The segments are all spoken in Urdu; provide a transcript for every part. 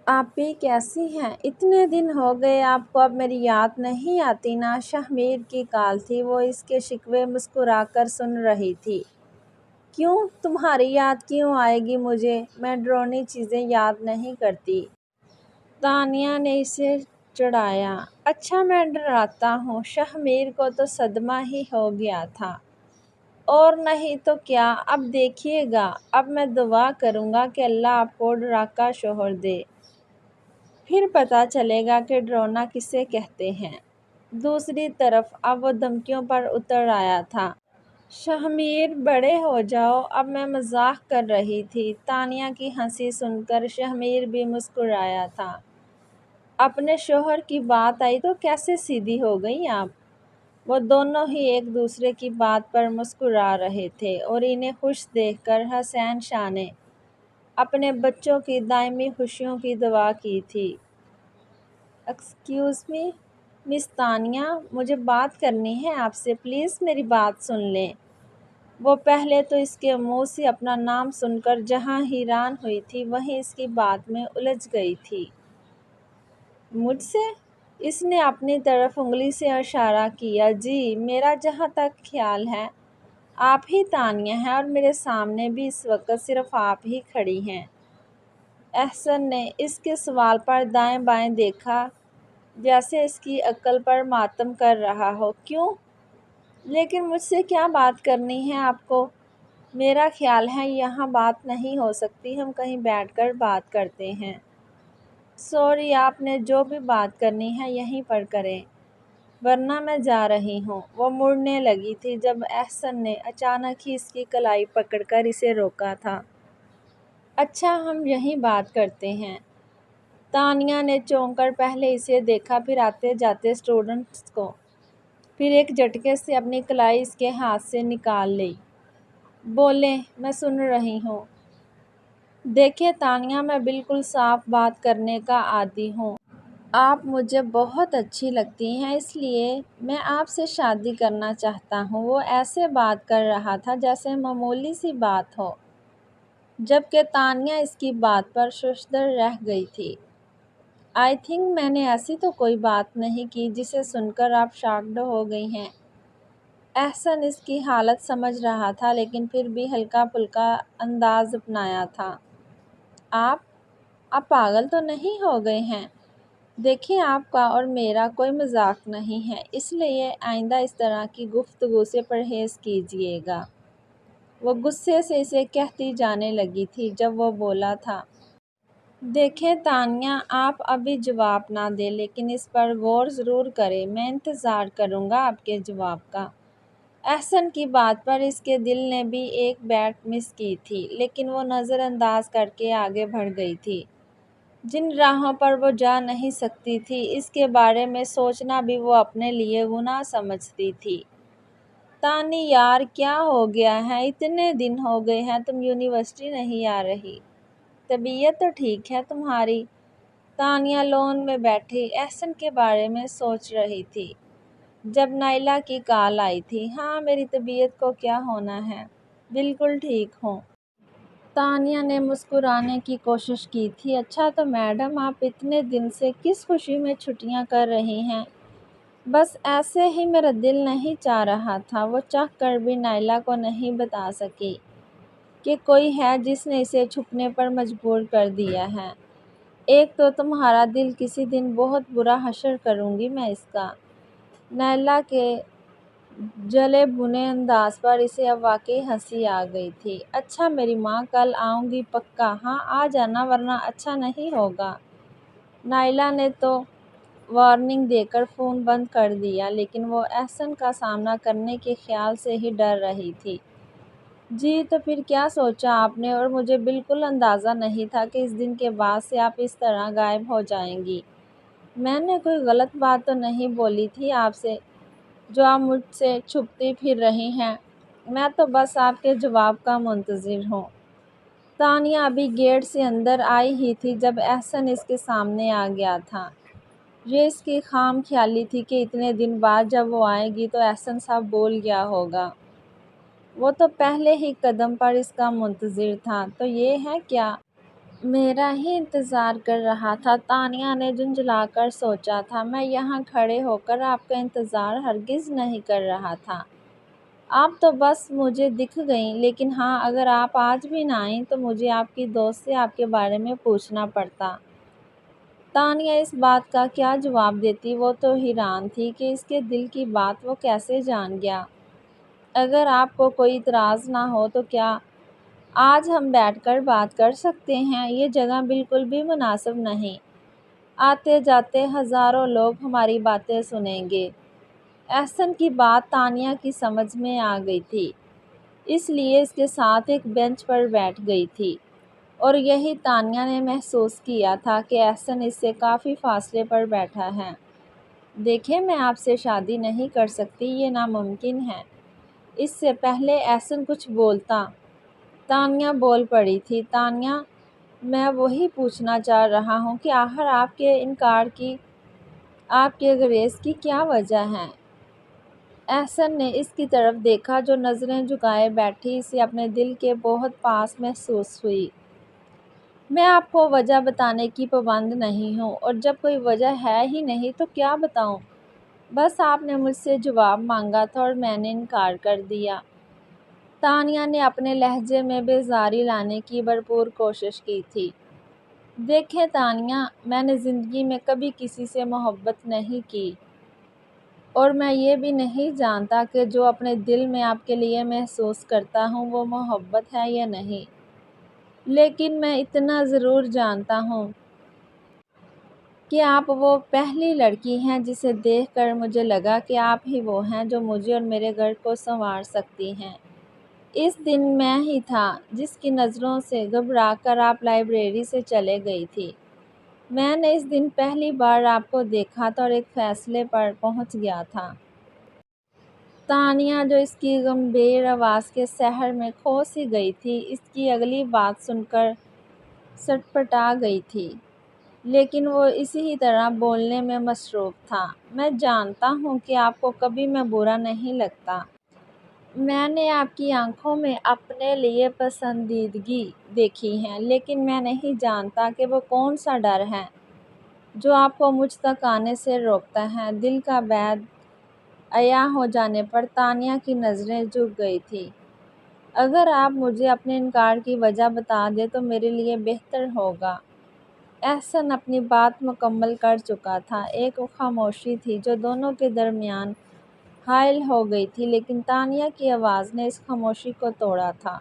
آپی کیسی ہیں؟ اتنے دن ہو گئے آپ کو اب میری یاد نہیں آتی نا؟ شہمیر کی کال تھی، وہ اس کے شکوے مسکرا کر سن رہی تھی۔ کیوں؟ تمہاری یاد کیوں آئے گی مجھے؟ میں ڈرونی چیزیں یاد نہیں کرتی۔ تانیہ نے اسے چڑھایا۔ اچھا میں ڈراتا ہوں؟ شہمیر کو تو صدمہ ہی ہو گیا تھا۔ اور نہیں تو کیا، اب دیکھیے گا، اب میں دعا کروں گا کہ اللہ آپ کو ڈراکا شوہر دے، پھر پتہ چلے گا کہ ڈرونا کسے کہتے ہیں۔ دوسری طرف اب وہ دھمکیوں پر اتر آیا تھا۔ شہمیر بڑے ہو جاؤ، اب میں مذاق کر رہی تھی۔ تانیہ کی ہنسی سن کر شہمیر بھی مسکرایا تھا۔ اپنے شوہر کی بات آئی تو کیسے سیدھی ہو گئی آپ؟ وہ دونوں ہی ایک دوسرے کی بات پر مسکرا رہے تھے اور انہیں خوش دیکھ کر حسین شاہ نے اپنے بچوں کی دائمی خوشیوں کی دعا کی تھی۔ ایکسکیوز می مس تانیہ، مجھے بات کرنی ہے آپ سے، پلیز میری بات سن لیں۔ وہ پہلے تو اس کے منہ سے اپنا نام سن کر جہاں حیران ہوئی تھی وہیں اس کی بات میں الجھ گئی تھی۔ مجھ سے؟ اس نے اپنی طرف انگلی سے اشارہ کیا۔ جی، میرا جہاں تک خیال ہے آپ ہی تانیہ ہیں اور میرے سامنے بھی اس وقت صرف آپ ہی کھڑی ہیں۔ احسن نے اس کے سوال پر دائیں بائیں دیکھا جیسے اس کی عقل پر ماتم کر رہا ہو۔ کیوں؟ لیکن مجھ سے کیا بات کرنی ہے آپ کو؟ میرا خیال ہے یہاں بات نہیں ہو سکتی، ہم کہیں بیٹھ کر بات کرتے ہیں۔ سوری، آپ نے جو بھی بات کرنی ہے یہیں پر کریں، ورنہ میں جا رہی ہوں۔ وہ مڑنے لگی تھی جب احسن نے اچانک ہی اس کی کلائی پکڑ کر اسے روکا تھا۔ اچھا ہم یہیں بات کرتے ہیں۔ تانیہ نے چونک کر پہلے اسے دیکھا، پھر آتے جاتے اسٹوڈنٹس کو، پھر ایک جھٹکے سے اپنی کلائی اس کے ہاتھ سے نکال لی۔ بولیں، میں سن رہی ہوں۔ دیکھیں تانیہ، میں بالکل صاف بات کرنے کا عادی ہوں۔ آپ مجھے بہت اچھی لگتی ہیں، اس لیے میں آپ سے شادی کرنا چاہتا ہوں۔ وہ ایسے بات کر رہا تھا جیسے معمولی سی بات ہو، جبکہ تانیہ اس کی بات پر ششدر رہ گئی تھی۔ آئی تھنک میں نے ایسی تو کوئی بات نہیں کی جسے سن کر آپ شاکڈ ہو گئی ہیں۔ احسن اس کی حالت سمجھ رہا تھا لیکن پھر بھی ہلکا پھلکا انداز اپنایا تھا۔ آپ پاگل تو نہیں ہو گئے ہیں؟ دیکھیں آپ کا اور میرا کوئی مذاق نہیں ہے، اس لیے آئندہ اس طرح کی گفتگو سے پرہیز کیجیے گا۔ وہ غصے سے اسے کہتی جانے لگی تھی جب وہ بولا تھا۔ دیکھیں تانیہ، آپ ابھی جواب نہ دیں لیکن اس پر غور ضرور کریں، میں انتظار کروں گا آپ کے جواب کا۔ احسن کی بات پر اس کے دل نے بھی ایک بیٹ مس کی تھی، لیکن وہ نظر انداز کر کے آگے بڑھ گئی تھی۔ جن راہوں پر وہ جا نہیں سکتی تھی اس کے بارے میں سوچنا بھی وہ اپنے لیے گناہ سمجھتی تھی۔ تانی یار، کیا ہو گیا ہے؟ اتنے دن ہو گئے ہیں تم یونیورسٹی نہیں آ رہی۔ طبیعت تو ٹھیک ہے تمہاری؟ تانیہ لون میں بیٹھی احسن کے بارے میں سوچ رہی تھی جب نائلہ کی کال آئی تھی۔ ہاں، میری طبیعت کو کیا ہونا ہے، بالکل ٹھیک ہوں۔ تانیہ نے مسکرانے کی کوشش کی تھی۔ اچھا تو میڈم، آپ اتنے دن سے کس خوشی میں چھٹیاں کر رہی ہیں؟ بس ایسے ہی، میرا دل نہیں چاہ رہا تھا۔ وہ چاہ کر بھی نائلہ کو نہیں بتا سکی کہ کوئی ہے جس نے اسے چھپنے پر مجبور کر دیا ہے۔ ایک تو تمہارا دل کسی دن بہت برا حشر کروں گی میں اس کا۔ نائلہ کے جلے بھنے انداز پر اسے اب واقعی ہنسی آ گئی تھی۔ اچھا میری ماں، کل آؤں گی پکا، ہاں آ جانا ورنہ اچھا نہیں ہوگا۔ نائلہ نے تو وارننگ دے کر فون بند کر دیا، لیکن وہ احسن کا سامنا کرنے کے خیال سے ہی ڈر رہی تھی۔ جی تو پھر کیا سوچا آپ نے؟ اور مجھے بالکل اندازہ نہیں تھا کہ اس دن کے بعد سے آپ اس طرح غائب ہو جائیں گی۔ میں نے کوئی غلط بات تو نہیں بولی تھی آپ سے جو آپ مجھ سے چھپتی پھر رہی ہیں؟ میں تو بس آپ کے جواب کا منتظر ہوں۔ تانیہ ابھی گیٹ سے اندر آئی ہی تھی جب احسن اس کے سامنے آ گیا تھا۔ یہ اس کی خام خیالی تھی کہ اتنے دن بعد جب وہ آئے گی تو احسن صاحب بول گیا ہوگا۔ وہ تو پہلے ہی قدم پر اس کا منتظر تھا۔ تو یہ ہے کیا؟ میرا ہی انتظار کر رہا تھا، تانیہ نے جھنجھلا کر سوچا تھا۔ میں یہاں کھڑے ہو کر آپ کا انتظار ہرگز نہیں کر رہا تھا۔ آپ تو بس مجھے دکھ گئیں، لیکن ہاں، اگر آپ آج بھی نہ آئیں تو مجھے آپ کی دوست سے آپ کے بارے میں پوچھنا پڑتا۔ تانیہ اس بات کا کیا جواب دیتی؟ وہ تو حیران تھی کہ اس کے دل کی بات وہ کیسے جان گیا۔ اگر آپ کو کوئی اعتراض نہ ہو تو کیا آج ہم بیٹھ کر بات کر سکتے ہیں؟ یہ جگہ بالکل بھی مناسب نہیں۔ آتے جاتے ہزاروں لوگ ہماری باتیں سنیں گے۔ احسن کی بات تانیہ کی سمجھ میں آ گئی تھی، اس لیے اس کے ساتھ ایک بینچ پر بیٹھ گئی تھی، اور یہی تانیہ نے محسوس کیا تھا کہ احسن اس سے کافی فاصلے پر بیٹھا ہے۔ دیکھیں، میں آپ سے شادی نہیں کر سکتی، یہ ناممکن ہے۔ اس سے پہلے احسن کچھ بولتا، تانیہ بول پڑی تھی۔ تانیہ، میں وہی پوچھنا چاہ رہا ہوں کہ آخر آپ کے انکار کی، آپ کے گریز کی کیا وجہ ہے؟ احسن نے اس کی طرف دیکھا جو نظریں جھکائے بیٹھی اسے اپنے دل کے بہت پاس محسوس ہوئی۔ میں آپ کو وجہ بتانے کی پابند نہیں ہوں، اور جب کوئی وجہ ہے ہی نہیں تو کیا بتاؤں؟ بس آپ نے مجھ سے جواب مانگا تھا اور میں نے انکار کر دیا۔ تانیہ نے اپنے لہجے میں بیزاری لانے کی بھرپور کوشش کی تھی۔ دیکھیں تانیہ، میں نے زندگی میں کبھی کسی سے محبت نہیں کی، اور میں یہ بھی نہیں جانتا کہ جو اپنے دل میں آپ کے لیے محسوس کرتا ہوں وہ محبت ہے یا نہیں، لیکن میں اتنا ضرور جانتا ہوں کہ آپ وہ پہلی لڑکی ہیں جسے دیکھ کر مجھے لگا کہ آپ ہی وہ ہیں جو مجھے اور میرے گھر کو سنوار سکتی ہیں۔ اس دن میں ہی تھا جس کی نظروں سے گھبرا کر آپ لائبریری سے چلے گئی تھی۔ میں نے اس دن پہلی بار آپ کو دیکھا تھا اور ایک فیصلے پر پہنچ گیا تھا۔ تانیہ، جو اس کی گمبھیر آواز کے سحر میں کھو سی گئی تھی، اس کی اگلی بات سن کر سٹپٹا گئی تھی، لیکن وہ اسی طرح بولنے میں مصروف تھا۔ میں جانتا ہوں کہ آپ کو کبھی میں برا نہیں لگتا۔ میں نے آپ کی آنکھوں میں اپنے لیے پسندیدگی دیکھی ہے، لیکن میں نہیں جانتا کہ وہ کون سا ڈر ہے جو آپ کو مجھ تک آنے سے روکتا ہے۔ دل کا بید عیاں ہو جانے پر تانیہ کی نظریں جھک گئی تھیں۔ اگر آپ مجھے اپنے انکار کی وجہ بتا دیں تو میرے لیے بہتر ہوگا۔ احسن اپنی بات مکمل کر چکا تھا۔ ایک خاموشی تھی جو دونوں کے درمیان حائل ہو گئی تھی، لیکن تانیہ کی آواز نے اس خاموشی کو توڑا تھا۔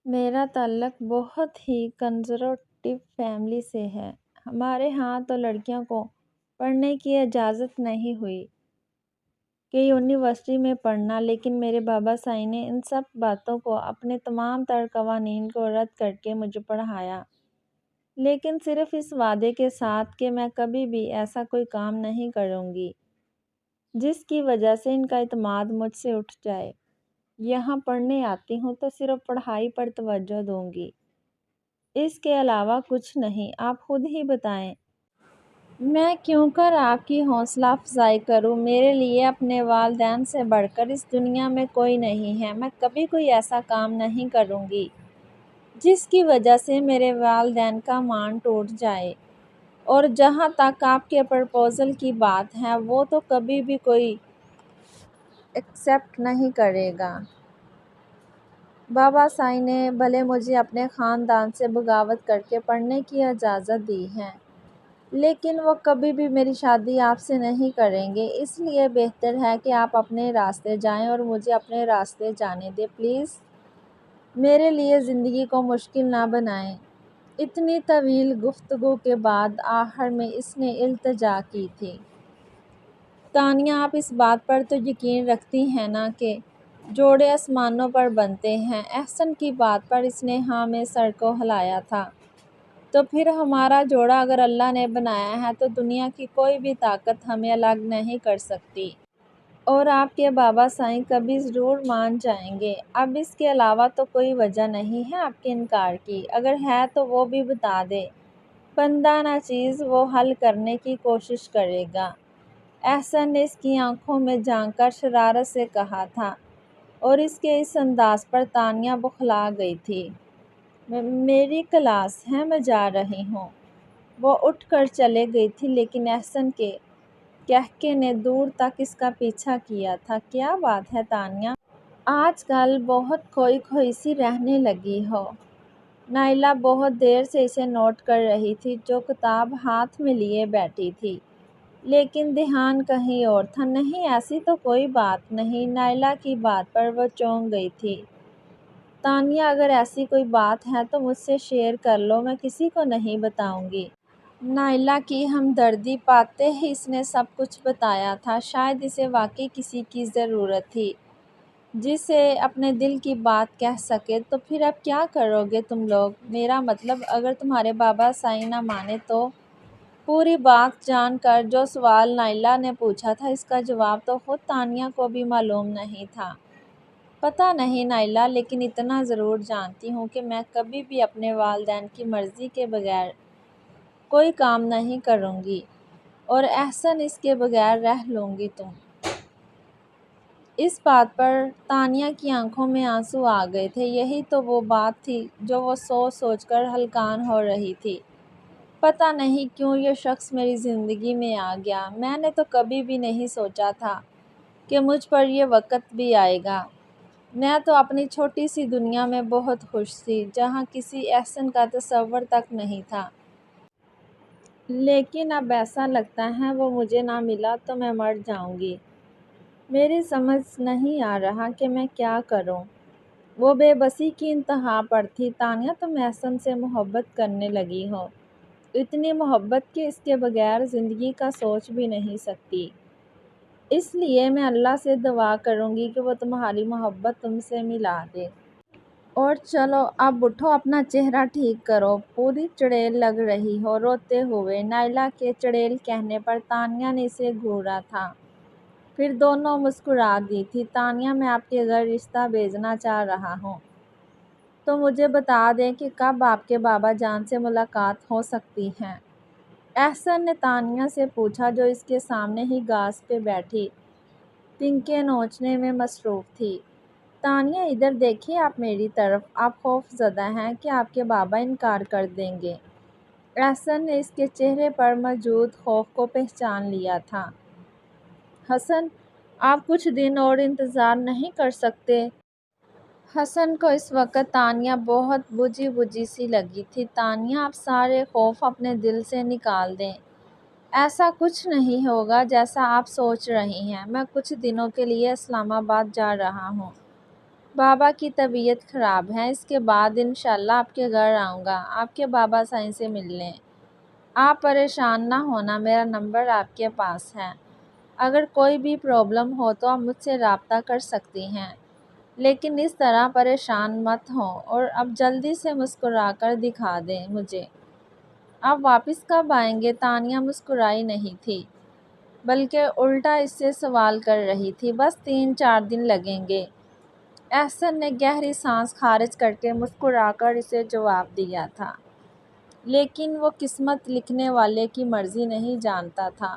میرا تعلق بہت ہی کنزرویٹو فیملی سے ہے۔ ہمارے ہاں تو لڑکیوں کو پڑھنے کی اجازت نہیں ہوئی کہ یونیورسٹی میں پڑھنا، لیکن میرے بابا سائی نے ان سب باتوں کو، اپنے تمام تر قوانین کو رد کر کے مجھے پڑھایا، لیکن صرف اس وعدے کے ساتھ کہ میں کبھی بھی ایسا کوئی کام نہیں کروں گی جس کی وجہ سے ان کا اعتماد مجھ سے اٹھ جائے۔ یہاں پڑھنے آتی ہوں تو صرف پڑھائی پر توجہ دوں گی، اس کے علاوہ کچھ نہیں۔ آپ خود ہی بتائیں، میں کیوں کر آپ کی حوصلہ افزائی کروں؟ میرے لیے اپنے والدین سے بڑھ کر اس دنیا میں کوئی نہیں ہے۔ میں کبھی کوئی ایسا کام نہیں کروں گی جس کی وجہ سے میرے والدین کا مان ٹوٹ جائے، اور جہاں تک آپ کے پرپوزل کی بات ہے وہ تو کبھی بھی کوئی ایکسیپٹ نہیں کرے گا۔ بابا سائی نے بھلے مجھے اپنے خاندان سے بغاوت کر کے پڑھنے کی اجازت دی ہے، لیکن وہ کبھی بھی میری شادی آپ سے نہیں کریں گے۔ اس لیے بہتر ہے کہ آپ اپنے راستے جائیں اور مجھے اپنے راستے جانے دیں۔ پلیز میرے لیے زندگی کو مشکل نہ بنائیں۔ اتنی طویل گفتگو کے بعد آخر میں اس نے التجا کی تھی۔ تانیہ، آپ اس بات پر تو یقین رکھتی ہیں نا کہ جوڑے آسمانوں پر بنتے ہیں؟ احسن کی بات پر اس نے ہاں میں سر کو ہلایا تھا۔ تو پھر ہمارا جوڑا اگر اللہ نے بنایا ہے تو دنیا کی کوئی بھی طاقت ہمیں الگ نہیں کر سکتی، اور آپ کے بابا سائیں کبھی ضرور مان جائیں گے۔ اب اس کے علاوہ تو کوئی وجہ نہیں ہے آپ کے انکار کی، اگر ہے تو وہ بھی بتا دے۔ بندہ ناچیز وہ حل کرنے کی کوشش کرے گا، احسن نے اس کی آنکھوں میں جھانک کر شرارت سے کہا تھا، اور اس کے اس انداز پر تانیہ بوکھلا گئی تھی۔ میری کلاس ہے، میں جا رہی ہوں۔ وہ اٹھ کر چلے گئی تھی، لیکن احسن کے کہکے نے دور تک اس کا پیچھا کیا تھا۔ کیا بات ہے تانیہ؟ آج کل بہت کھوئی کھوئی سی رہنے لگی ہو۔ نائلہ بہت دیر سے اسے نوٹ کر رہی تھی، جو کتاب ہاتھ میں لیے بیٹھی تھی، لیکن دھیان کہیں اور تھا۔ نہیں، ایسی تو کوئی بات نہیں۔ نائلہ کی بات پر وہ چونک گئی تھی۔ تانیہ، اگر ایسی کوئی بات ہے تو مجھ سے شیئر کر لو، میں کسی کو نہیں بتاؤں گی۔ نائلہ کی ہمدردی پاتے ہی اس نے سب کچھ بتایا تھا۔ شاید اسے واقعی کسی کی ضرورت تھی جسے اپنے دل کی بات کہہ سکے۔ تو پھر اب کیا کرو گے تم لوگ؟ میرا مطلب اگر تمہارے بابا سائیں نہ مانے تو؟ پوری بات جان کر جو سوال نائلہ نے پوچھا تھا، اس کا جواب تو خود تانیہ کو بھی معلوم نہیں تھا۔ پتہ نہیں نائلہ، لیکن اتنا ضرور جانتی ہوں کہ میں کبھی بھی اپنے والدین کی مرضی کے بغیر کوئی کام نہیں کروں گی، اور احسن اس کے بغیر رہ لوں گی۔ تم اس بات پر تانیہ کی آنکھوں میں آنسو آ گئے تھے۔ یہی تو وہ بات تھی جو وہ سوچ سوچ کر ہلکان ہو رہی تھی۔ پتہ نہیں کیوں یہ شخص میری زندگی میں آ گیا۔ میں نے تو کبھی بھی نہیں سوچا تھا کہ مجھ پر یہ وقت بھی آئے گا۔ میں تو اپنی چھوٹی سی دنیا میں بہت خوش تھی، جہاں کسی احسن کا تصور تک نہیں تھا۔ لیکن اب ایسا لگتا ہے وہ مجھے نہ ملا تو میں مر جاؤں گی۔ میری سمجھ نہیں آ رہا کہ میں کیا کروں۔ وہ بے بسی کی انتہا پر تھی۔ تانیہ، تم احسن سے محبت کرنے لگی ہو، اتنی محبت کہ اس کے بغیر زندگی کا سوچ بھی نہیں سکتی۔ اس لیے میں اللہ سے دعا کروں گی کہ وہ تمہاری محبت تم سے ملا دے۔ اور چلو اب اٹھو، اپنا چہرہ ٹھیک کرو، پوری چڑیل لگ رہی ہو۔ روتے ہوئے نائلہ کے چڑیل کہنے پر تانیہ نے اسے گھورا تھا، پھر دونوں مسکرا دی تھی۔ تانیہ، میں آپ کے گھر رشتہ بھیجنا چاہ رہا ہوں، تو مجھے بتا دیں کہ کب آپ کے بابا جان سے ملاقات ہو سکتی ہے؟ احسن نے تانیہ سے پوچھا، جو اس کے سامنے ہی گھاس پہ بیٹھی پنکیں نوچنے میں مصروف تھی۔ تانیہ، ادھر دیکھیے آپ میری طرف، آپ خوف زدہ ہیں کہ آپ کے بابا انکار کر دیں گے۔ احسن نے اس کے چہرے پر موجود خوف کو پہچان لیا تھا۔ حسن، آپ کچھ دن اور انتظار نہیں کر سکتے؟ حسن کو اس وقت تانیہ بہت بجھی بجھی سی لگی تھی۔ تانیہ، آپ سارے خوف اپنے دل سے نکال دیں۔ ایسا کچھ نہیں ہوگا جیسا آپ سوچ رہی ہیں۔ میں کچھ دنوں کے لیے اسلام آباد جا رہا ہوں۔ بابا کی طبیعت خراب ہے، اس کے بعد انشاءاللہ آپ کے گھر آؤں گا آپ کے بابا سائیں سے ملنے۔ آپ پریشان نہ ہونا، میرا نمبر آپ کے پاس ہے۔ اگر کوئی بھی پرابلم ہو تو آپ مجھ سے رابطہ کر سکتی ہیں، لیکن اس طرح پریشان مت ہوں، اور اب جلدی سے مسکرا کر دکھا دیں مجھے۔ آپ واپس کب آئیں گے؟ تانیہ مسکرائی نہیں تھی، بلکہ الٹا اس سے سوال کر رہی تھی۔ بس 3-4 دن لگیں گے۔ احسن نے گہری سانس خارج کر کے مسکرا کر اسے جواب دیا تھا، لیکن وہ قسمت لکھنے والے کی مرضی نہیں جانتا تھا۔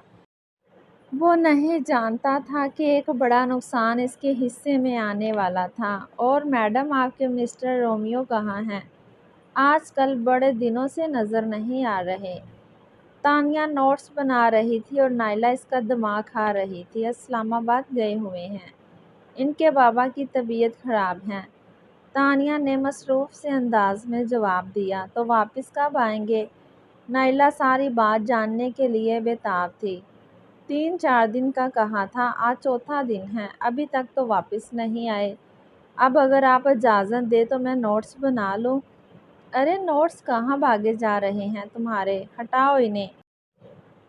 وہ نہیں جانتا تھا کہ ایک بڑا نقصان اس کے حصے میں آنے والا تھا۔ اور میڈم، آپ کے مسٹر رومیو کہاں ہیں؟ آج کل بڑے دنوں سے نظر نہیں آ رہے۔ تانیہ نوٹس بنا رہی تھی اور نائلہ اس کا دماغ کھا رہی تھی۔ اسلام آباد گئے ہوئے ہیں، ان کے بابا کی طبیعت خراب ہے، تانیہ نے مصروف سے انداز میں جواب دیا۔ تو واپس کب آئیں گے؟ نائلہ ساری بات جاننے کے لیے بےتاب تھی۔ 3-4 دن کا کہا تھا، آج چوتھا دن ہے، ابھی تک تو واپس نہیں آئے۔ اب اگر آپ اجازت دیں تو میں نوٹس بنا لوں۔ ارے نوٹس کہاں بھاگے جا رہے ہیں تمہارے، ہٹاؤ انہیں۔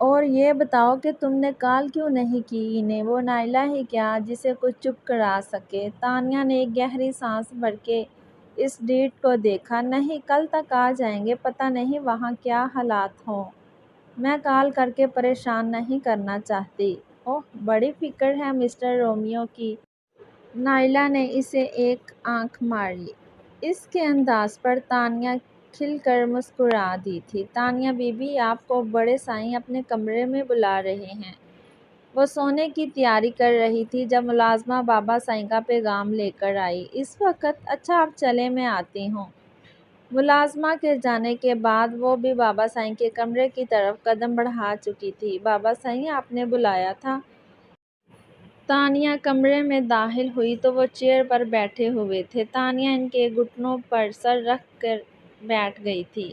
اور یہ بتاؤ کہ تم نے کال کیوں نہیں کی انہیں؟ وہ نائلہ ہی کیا جسے کچھ چپ کرا سکے؟ تانیہ نے ایک گہری سانس بھر کے اس ڈیٹ کو دیکھا۔ نہیں، کل تک آ جائیں گے، پتہ نہیں وہاں کیا حالات ہوں۔ میں کال کر کے پریشان نہیں کرنا چاہتی۔ اوہ، بڑی فکر ہے مسٹر رومیو کی۔ نائلہ نے اسے ایک آنکھ ماری۔ اس کے انداز پر تانیہ کھل کر مسکرا دی تھی۔ تانیہ بی بی، آپ کو بڑے سائیں اپنے کمرے میں بلا رہے ہیں۔ وہ سونے کی تیاری کر رہی تھی جب ملازمہ بابا سائیں کا پیغام لے کر آئی۔ اس وقت؟ اچھا، آپ چلیں میں آتی ہوں۔ ملازمہ کے جانے کے بعد وہ بھی بابا سائیں کے کمرے کی طرف قدم بڑھا چکی تھی۔ بابا سائیں، آپ نے بلایا تھا؟ تانیہ کمرے میں داخل ہوئی تو وہ چیئر پر بیٹھے ہوئے تھے۔ تانیہ ان کے گھٹنوں پر سر رکھ کر بیٹھ گئی تھی۔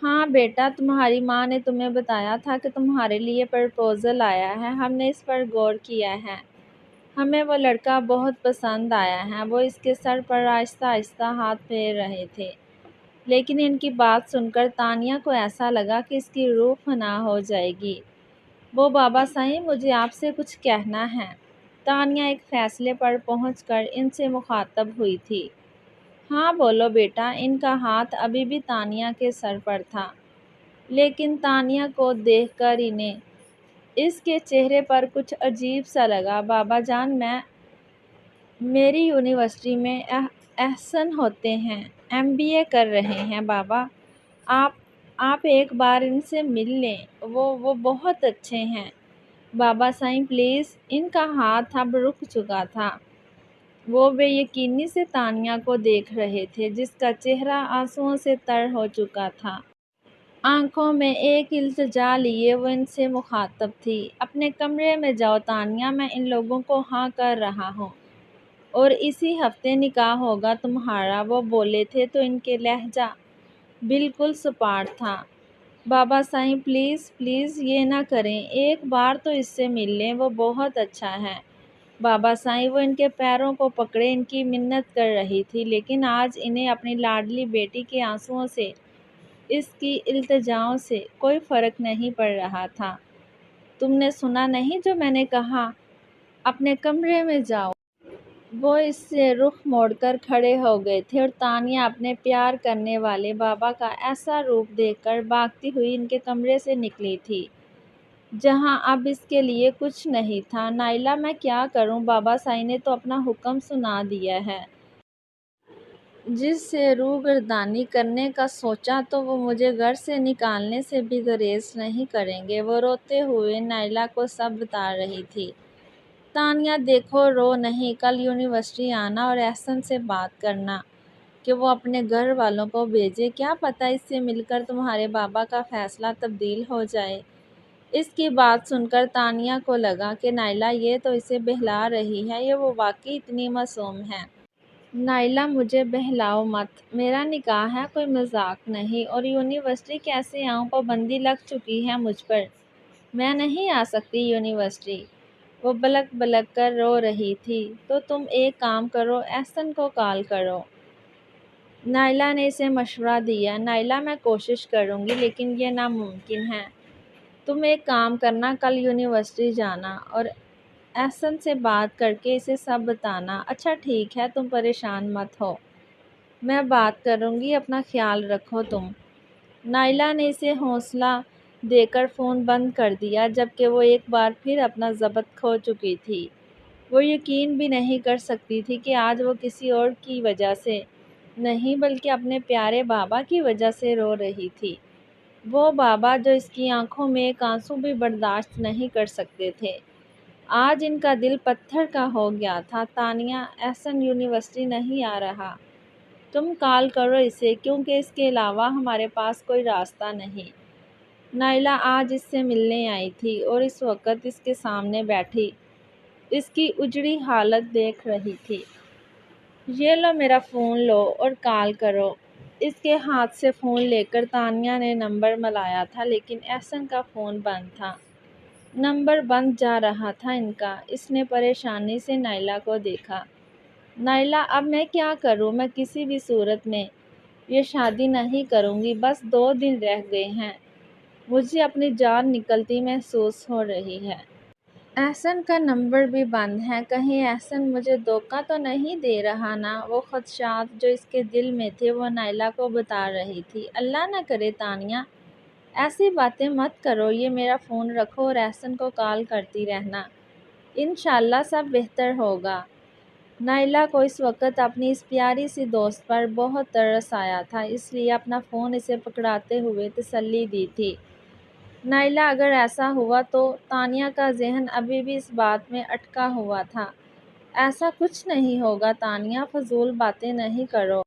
ہاں بیٹا، تمہاری ماں نے تمہیں بتایا تھا کہ تمہارے لیے پرپوزل آیا ہے۔ ہم نے اس پر غور کیا ہے۔ ہمیں وہ لڑکا بہت پسند آیا ہے۔ وہ اس کے سر پر آہستہ آہستہ ہاتھ پھیر رہے تھے، لیکن ان کی بات سن کر تانیہ کو ایسا لگا کہ اس کی روح فنا ہو جائے گی۔ وہ بابا سائیں، مجھے آپ سے کچھ کہنا ہے۔ تانیہ ایک فیصلے پر پہنچ کر ان سے مخاطب ہوئی تھی۔ ہاں بولو بیٹا۔ ان کا ہاتھ ابھی بھی تانیہ کے سر پر تھا، لیکن تانیہ کو دیکھ کر انہیں اس کے چہرے پر کچھ عجیب سا لگا۔ بابا جان، میری یونیورسٹی میں احسن ہوتے ہیں، MBA کر رہے ہیں۔ بابا، آپ ایک بار ان سے مل لیں، وہ بہت اچھے ہیں۔ بابا سائیں پلیز۔ ان کا ہاتھ اب رک چکا تھا۔ وہ بے یقینی سے تانیہ کو دیکھ رہے تھے، جس کا چہرہ آنسوؤں سے تر ہو چکا تھا۔ آنکھوں میں ایک التجا لیے وہ ان سے مخاطب تھی۔ اپنے کمرے میں جاؤ تانیہ، میں ان لوگوں کو ہاں کر رہا ہوں، اور اسی ہفتے نکاح ہوگا تمہارا۔ وہ بولے تھے تو ان کے لہجہ بالکل سپاٹ تھا۔ بابا سائیں پلیز پلیز یہ نہ کریں، ایک بار تو اس سے مل لیں، وہ بہت اچھا ہے۔ بابا سائیں، وہ ان کے پیروں کو پکڑے ان کی منت کر رہی تھی، لیکن آج انہیں اپنی لاڈلی بیٹی کے آنسوؤں سے، اس کی التجاؤں سے کوئی فرق نہیں پڑ رہا تھا۔ تم نے سنا نہیں جو میں نے کہا؟ اپنے کمرے میں جاؤ۔ وہ اس سے رخ موڑ کر کھڑے ہو گئے تھے، اور تانیہ اپنے پیار کرنے والے بابا کا ایسا روپ دیکھ کر بھاگتی ہوئی ان کے کمرے سے نکلی تھی، جہاں اب اس کے لیے کچھ نہیں تھا۔ نائلہ، میں کیا کروں؟ بابا سائیں نے تو اپنا حکم سنا دیا ہے۔ جس سے روگردانی کرنے کا سوچا تو وہ مجھے گھر سے نکالنے سے بھی گریز نہیں کریں گے۔ وہ روتے ہوئے نائلہ کو سب بتا رہی تھی۔ تانیہ دیکھو، رو نہیں، کل یونیورسٹی آنا اور احسن سے بات کرنا کہ وہ اپنے گھر والوں کو بھیجے۔ کیا پتہ اس سے مل کر تمہارے بابا کا فیصلہ تبدیل ہو جائے۔ اس کی بات سن کر تانیہ کو لگا کہ نائلہ یہ تو اسے بہلا رہی ہے، یہ وہ واقعی اتنی معصوم ہے۔ نائلہ، مجھے بہلاؤ مت، میرا نکاح ہے، کوئی مذاق نہیں، اور یونیورسٹی کیسے آؤں؟ پابندی لگ چکی ہے مجھ پر، میں نہیں آ سکتی یونیورسٹی۔ وہ بلک بلک کر رو رہی تھی۔ تو تم ایک کام کرو، احسن کو کال کرو۔ نائلہ نے اسے مشورہ دیا۔ نائلہ، میں کوشش کروں گی، لیکن یہ ناممکن ہے۔ تم ایک کام کرنا، کل یونیورسٹی جانا اور احسن سے بات کر کے اسے سب بتانا۔ اچھا ٹھیک ہے، تم پریشان مت ہو، میں بات کروں گی، اپنا خیال رکھو تم۔ نائلہ نے اسے حوصلہ دے کر فون بند کر دیا، جبکہ وہ ایک بار پھر اپنا ضبط کھو چکی تھی۔ وہ یقین بھی نہیں کر سکتی تھی کہ آج وہ کسی اور کی وجہ سے نہیں، بلکہ اپنے پیارے بابا کی وجہ سے رو رہی تھی۔ وہ بابا جو اس کی آنکھوں میں ایک آنسو بھی برداشت نہیں کر سکتے تھے۔ آج ان کا دل پتھر کا ہو گیا تھا۔ تانیہ، احسن یونیورسٹی نہیں آ رہا، تم کال کرو اسے، کیونکہ اس کے علاوہ ہمارے پاس کوئی راستہ نہیں۔ نائلہ آج اس سے ملنے آئی تھی اور اس وقت اس کے سامنے بیٹھی اس کی اجڑی حالت دیکھ رہی تھی۔ یہ لو میرا فون، لو اور کال کرو۔ اس کے ہاتھ سے فون لے کر تانیہ نے نمبر ملایا تھا، لیکن احسن کا فون بند تھا۔ نمبر بند جا رہا تھا ان کا۔ اس نے پریشانی سے نائلہ کو دیکھا۔ نائلہ، اب میں کیا کروں؟ میں کسی بھی صورت میں یہ شادی نہیں کروں گی، بس 2 دن رہ گئے ہیں، مجھے اپنی جان نکلتی محسوس ہو رہی ہے۔ احسن کا نمبر بھی بند ہے، کہیں احسن مجھے دھوکہ تو نہیں دے رہا نا؟ وہ خدشات جو اس کے دل میں تھے وہ نائلہ کو بتا رہی تھی۔ اللہ نہ کرے تانیہ، ایسی باتیں مت کرو، یہ میرا فون رکھو اور احسن کو کال کرتی رہنا، انشاءاللہ سب بہتر ہوگا۔ نائلہ کو اس وقت اپنی اس پیاری سی دوست پر بہت ترس آیا تھا، اس لیے اپنا فون اسے پکڑاتے ہوئے تسلی دی تھی۔ نائلہ، اگر ایسا ہوا تو؟ تانیہ کا ذہن ابھی بھی اس بات میں اٹکا ہوا تھا۔ ایسا کچھ نہیں ہوگا تانیہ، فضول باتیں نہیں کرو۔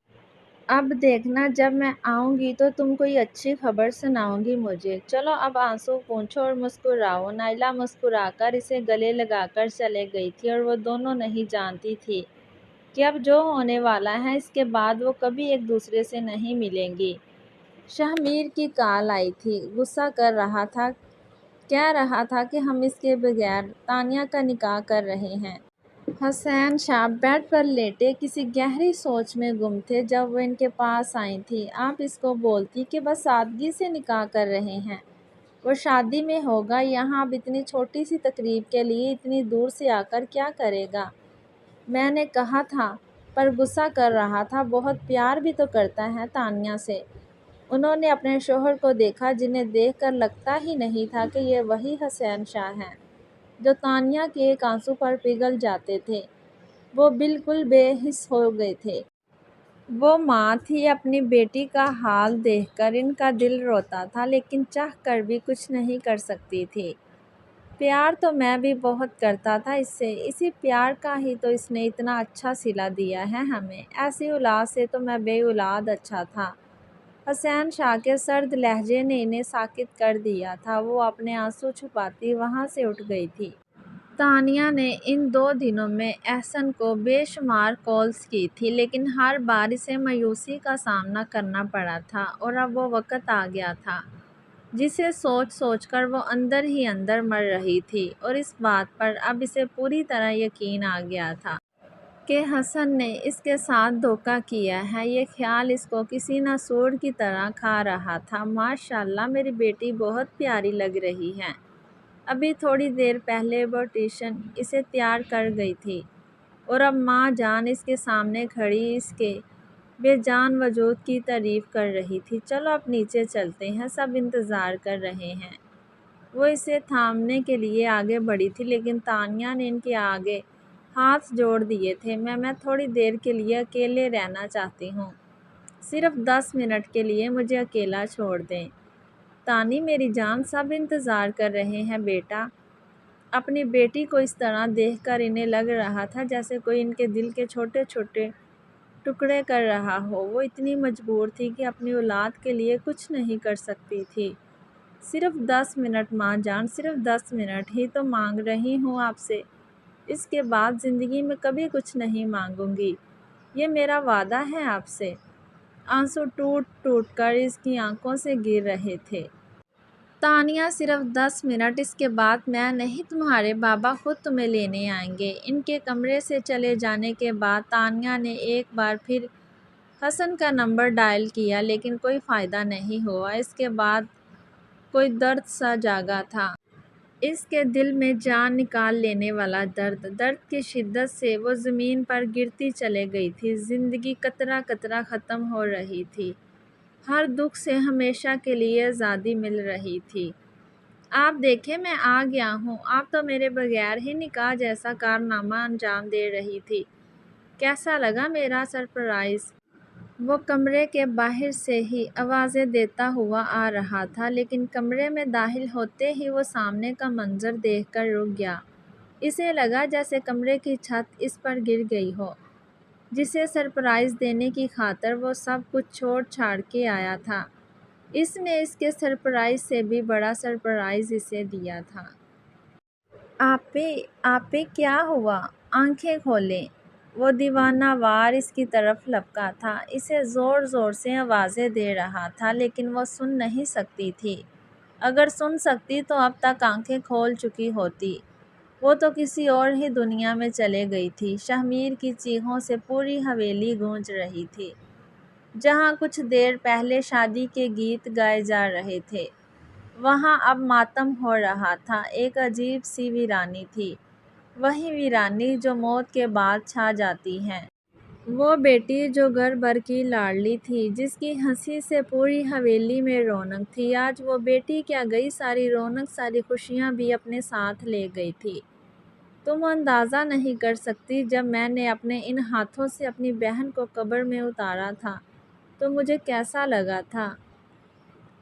اب دیکھنا جب میں آؤں گی تو تم کوئی اچھی خبر سناؤں گی مجھے۔ چلو اب آنسو پونچھو اور مسکراؤ۔ نائلہ مسکرا کر اسے گلے لگا کر چلے گئی تھی اور وہ دونوں نہیں جانتی تھی کہ اب جو ہونے والا ہے اس کے بعد وہ کبھی ایک دوسرے سے نہیں ملیں گی۔ شہمیر کی کال آئی تھی۔ غصہ کر رہا تھا، کہہ رہا تھا کہ ہم اس کے بغیر تانیہ کا نکاح کر رہے ہیں۔ حسین شاہ بیڈ پر لیٹے کسی گہری سوچ میں گم تھے جب وہ ان کے پاس آئی تھی۔ آپ اس کو بولتی کہ بس سادگی سے نکاح کر رہے ہیں، وہ شادی میں ہوگا یہاں، اب اتنی چھوٹی سی تقریب کے لیے اتنی دور سے آ کر کیا کرے گا؟ میں نے کہا تھا، پر غصہ کر رہا تھا۔ بہت پیار بھی تو کرتا ہے تانیہ سے۔ انہوں نے اپنے شوہر کو دیکھا جنہیں دیکھ کر لگتا ہی نہیں تھا کہ یہ وہی حسین شاہ ہیں جو تانیہ کے ایک آنسو پر پگھل جاتے تھے۔ وہ بالکل بے حس ہو گئے تھے۔ وہ ماں تھی، اپنی بیٹی کا حال دیکھ کر ان کا دل روتا تھا، لیکن چاہ کر بھی کچھ نہیں کر سکتی تھی۔ پیار تو میں بھی بہت کرتا تھا اس سے، اسی پیار کا ہی تو اس نے اتنا اچھا صلہ دیا ہے ہمیں، ایسی اولاد سے تو میں بے اولاد اچھا تھا۔ حسین شاہ کے سرد لہجے نے انہیں ساکت کر دیا تھا۔ وہ اپنے آنسو چھپاتی وہاں سے اٹھ گئی تھی۔ تانیہ نے ان 2 دنوں میں احسن کو بے شمار کالز کی تھی، لیکن ہر بار اسے مایوسی کا سامنا کرنا پڑا تھا، اور اب وہ وقت آ گیا تھا جسے سوچ سوچ کر وہ اندر ہی اندر مر رہی تھی، اور اس بات پر اب اسے پوری طرح یقین آ گیا تھا کہ حسن نے اس کے ساتھ دھوکہ کیا ہے۔ یہ خیال اس کو کسی ناسور کی طرح کھا رہا تھا۔ ماشاءاللہ میری بیٹی بہت پیاری لگ رہی ہے۔ ابھی تھوڑی دیر پہلے بیوٹیشن اسے تیار کر گئی تھی، اور اب ماں جان اس کے سامنے کھڑی اس کے بے جان وجود کی تعریف کر رہی تھی۔ چلو اب نیچے چلتے ہیں، سب انتظار کر رہے ہیں۔ وہ اسے تھامنے کے لیے آگے بڑھی تھی، لیکن تانیہ نے ان کے آگے ہاتھ جوڑ دیے تھے۔ میں تھوڑی دیر کے لیے اکیلے رہنا چاہتی ہوں، صرف 10 منٹ کے لیے مجھے اکیلا چھوڑ دیں۔ تانی میری جان، سب انتظار کر رہے ہیں بیٹا۔ اپنی بیٹی کو اس طرح دیکھ کر انہیں لگ رہا تھا جیسے کوئی ان کے دل کے چھوٹے چھوٹے ٹکڑے کر رہا ہو۔ وہ اتنی مجبور تھی کہ اپنی اولاد کے لیے کچھ نہیں کر سکتی تھی۔ صرف 10 منٹ ماں جان، صرف 10 منٹ ہی تو مانگ رہی ہوں آپ سے، اس کے بعد زندگی میں کبھی کچھ نہیں مانگوں گی، یہ میرا وعدہ ہے آپ سے۔ آنسو ٹوٹ ٹوٹ کر اس کی آنکھوں سے گر رہے تھے۔ تانیہ، صرف 10 منٹ، اس کے بعد میں نہیں، تمہارے بابا خود تمہیں لینے آئیں گے۔ ان کے کمرے سے چلے جانے کے بعد تانیہ نے ایک بار پھر حسن کا نمبر ڈائل کیا، لیکن کوئی فائدہ نہیں ہوا۔ اس کے بعد کوئی درد سا جاگا تھا، اس کے دل میں جان نکال لینے والا درد۔ درد کی شدت سے وہ زمین پر گرتی چلے گئی تھی۔ زندگی قطرہ قطرہ ختم ہو رہی تھی، ہر دکھ سے ہمیشہ کے لیے آزادی مل رہی تھی۔ آپ دیکھیں میں آ گیا ہوں، آپ تو میرے بغیر ہی نکاح جیسا کارنامہ انجام دے رہی تھی۔ کیسا لگا میرا سرپرائز؟ وہ کمرے کے باہر سے ہی آوازیں دیتا ہوا آ رہا تھا، لیکن کمرے میں داخل ہوتے ہی وہ سامنے کا منظر دیکھ کر رک گیا۔ اسے لگا جیسے کمرے کی چھت اس پر گر گئی ہو، جسے سرپرائز دینے کی خاطر وہ سب کچھ چھوڑ چھاڑ کے آیا تھا۔ اس نے اس کے سرپرائز سے بھی بڑا سرپرائز اسے دیا تھا۔ آپے کیا ہوا؟ آنکھیں کھولیں۔ وہ دیوانہ وار اس کی طرف لپکا تھا، اسے زور زور سے آوازیں دے رہا تھا، لیکن وہ سن نہیں سکتی تھی۔ اگر سن سکتی تو اب تک آنکھیں کھول چکی ہوتی۔ وہ تو کسی اور ہی دنیا میں چلے گئی تھی۔ شہمیر کی چیخوں سے پوری حویلی گونج رہی تھی۔ جہاں کچھ دیر پہلے شادی کے گیت گائے جا رہے تھے، وہاں اب ماتم ہو رہا تھا۔ ایک عجیب سی ویرانی تھی، وہی ویرانی جو موت کے بعد چھا جاتی ہے۔ وہ بیٹی جو گھر بھر کی لاڈلی تھی، جس کی ہنسی سے پوری حویلی میں رونق تھی، آج وہ بیٹی کیا گئی، ساری رونق، ساری خوشیاں بھی اپنے ساتھ لے گئی تھی۔ تم اندازہ نہیں کر سکتی، جب میں نے اپنے ان ہاتھوں سے اپنی بہن کو قبر میں اتارا تھا تو مجھے کیسا لگا تھا۔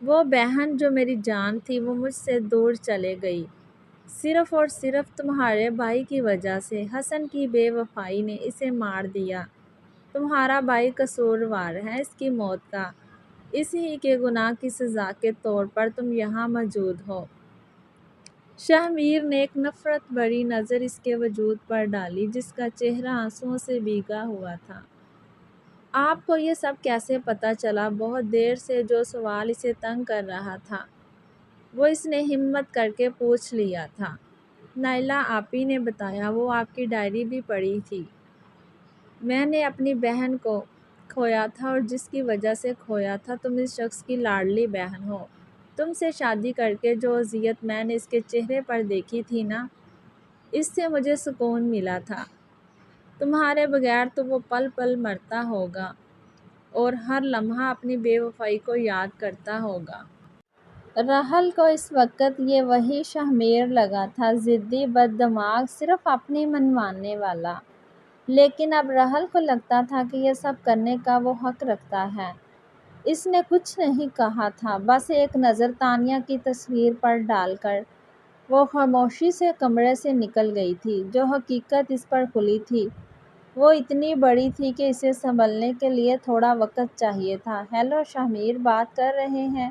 وہ بہن جو میری جان تھی، وہ مجھ سے دور چلے گئی، صرف اور صرف تمہارے بھائی کی وجہ سے۔ حسن کی بے وفائی نے اسے مار دیا۔ تمہارا بھائی قصوروار ہے اس کی موت کا، اسی کے گناہ کی سزا کے طور پر تم یہاں موجود ہو۔ شاہ نے ایک نفرت بھری نظر اس کے وجود پر ڈالی جس کا چہرہ آنسوؤں سے بھیگا ہوا تھا۔ آپ کو یہ سب کیسے پتہ چلا؟ بہت دیر سے جو سوال اسے تنگ کر رہا تھا وہ اس نے ہمت کر کے پوچھ لیا تھا۔ نائلہ آپی نے بتایا، وہ آپ کی ڈائری بھی پڑھی تھی۔ میں نے اپنی بہن کو کھویا تھا اور جس کی وجہ سے کھویا تھا تم اس شخص کی لاڈلی بہن ہو۔ تم سے شادی کر کے جو اذیت میں نے اس کے چہرے پر دیکھی تھی نا، اس سے مجھے سکون ملا تھا۔ تمہارے بغیر تو وہ پل پل مرتا ہوگا اور ہر لمحہ اپنی بے وفائی کو یاد کرتا ہوگا۔ راحل کو اس وقت یہ وہی شاہ لگا تھا، ضدی، بددماغ، صرف اپنی منوانے والا۔ لیکن اب راحل کو لگتا تھا کہ یہ سب کرنے کا وہ حق رکھتا ہے۔ اس نے کچھ نہیں کہا تھا، بس ایک نظر تانیہ کی تصویر پر ڈال کر وہ خاموشی سے کمرے سے نکل گئی تھی۔ جو حقیقت اس پر کھلی تھی وہ اتنی بڑی تھی کہ اسے سنبھلنے کے لیے تھوڑا وقت چاہیے تھا۔ ہیلو، شاہ بات کر رہے ہیں؟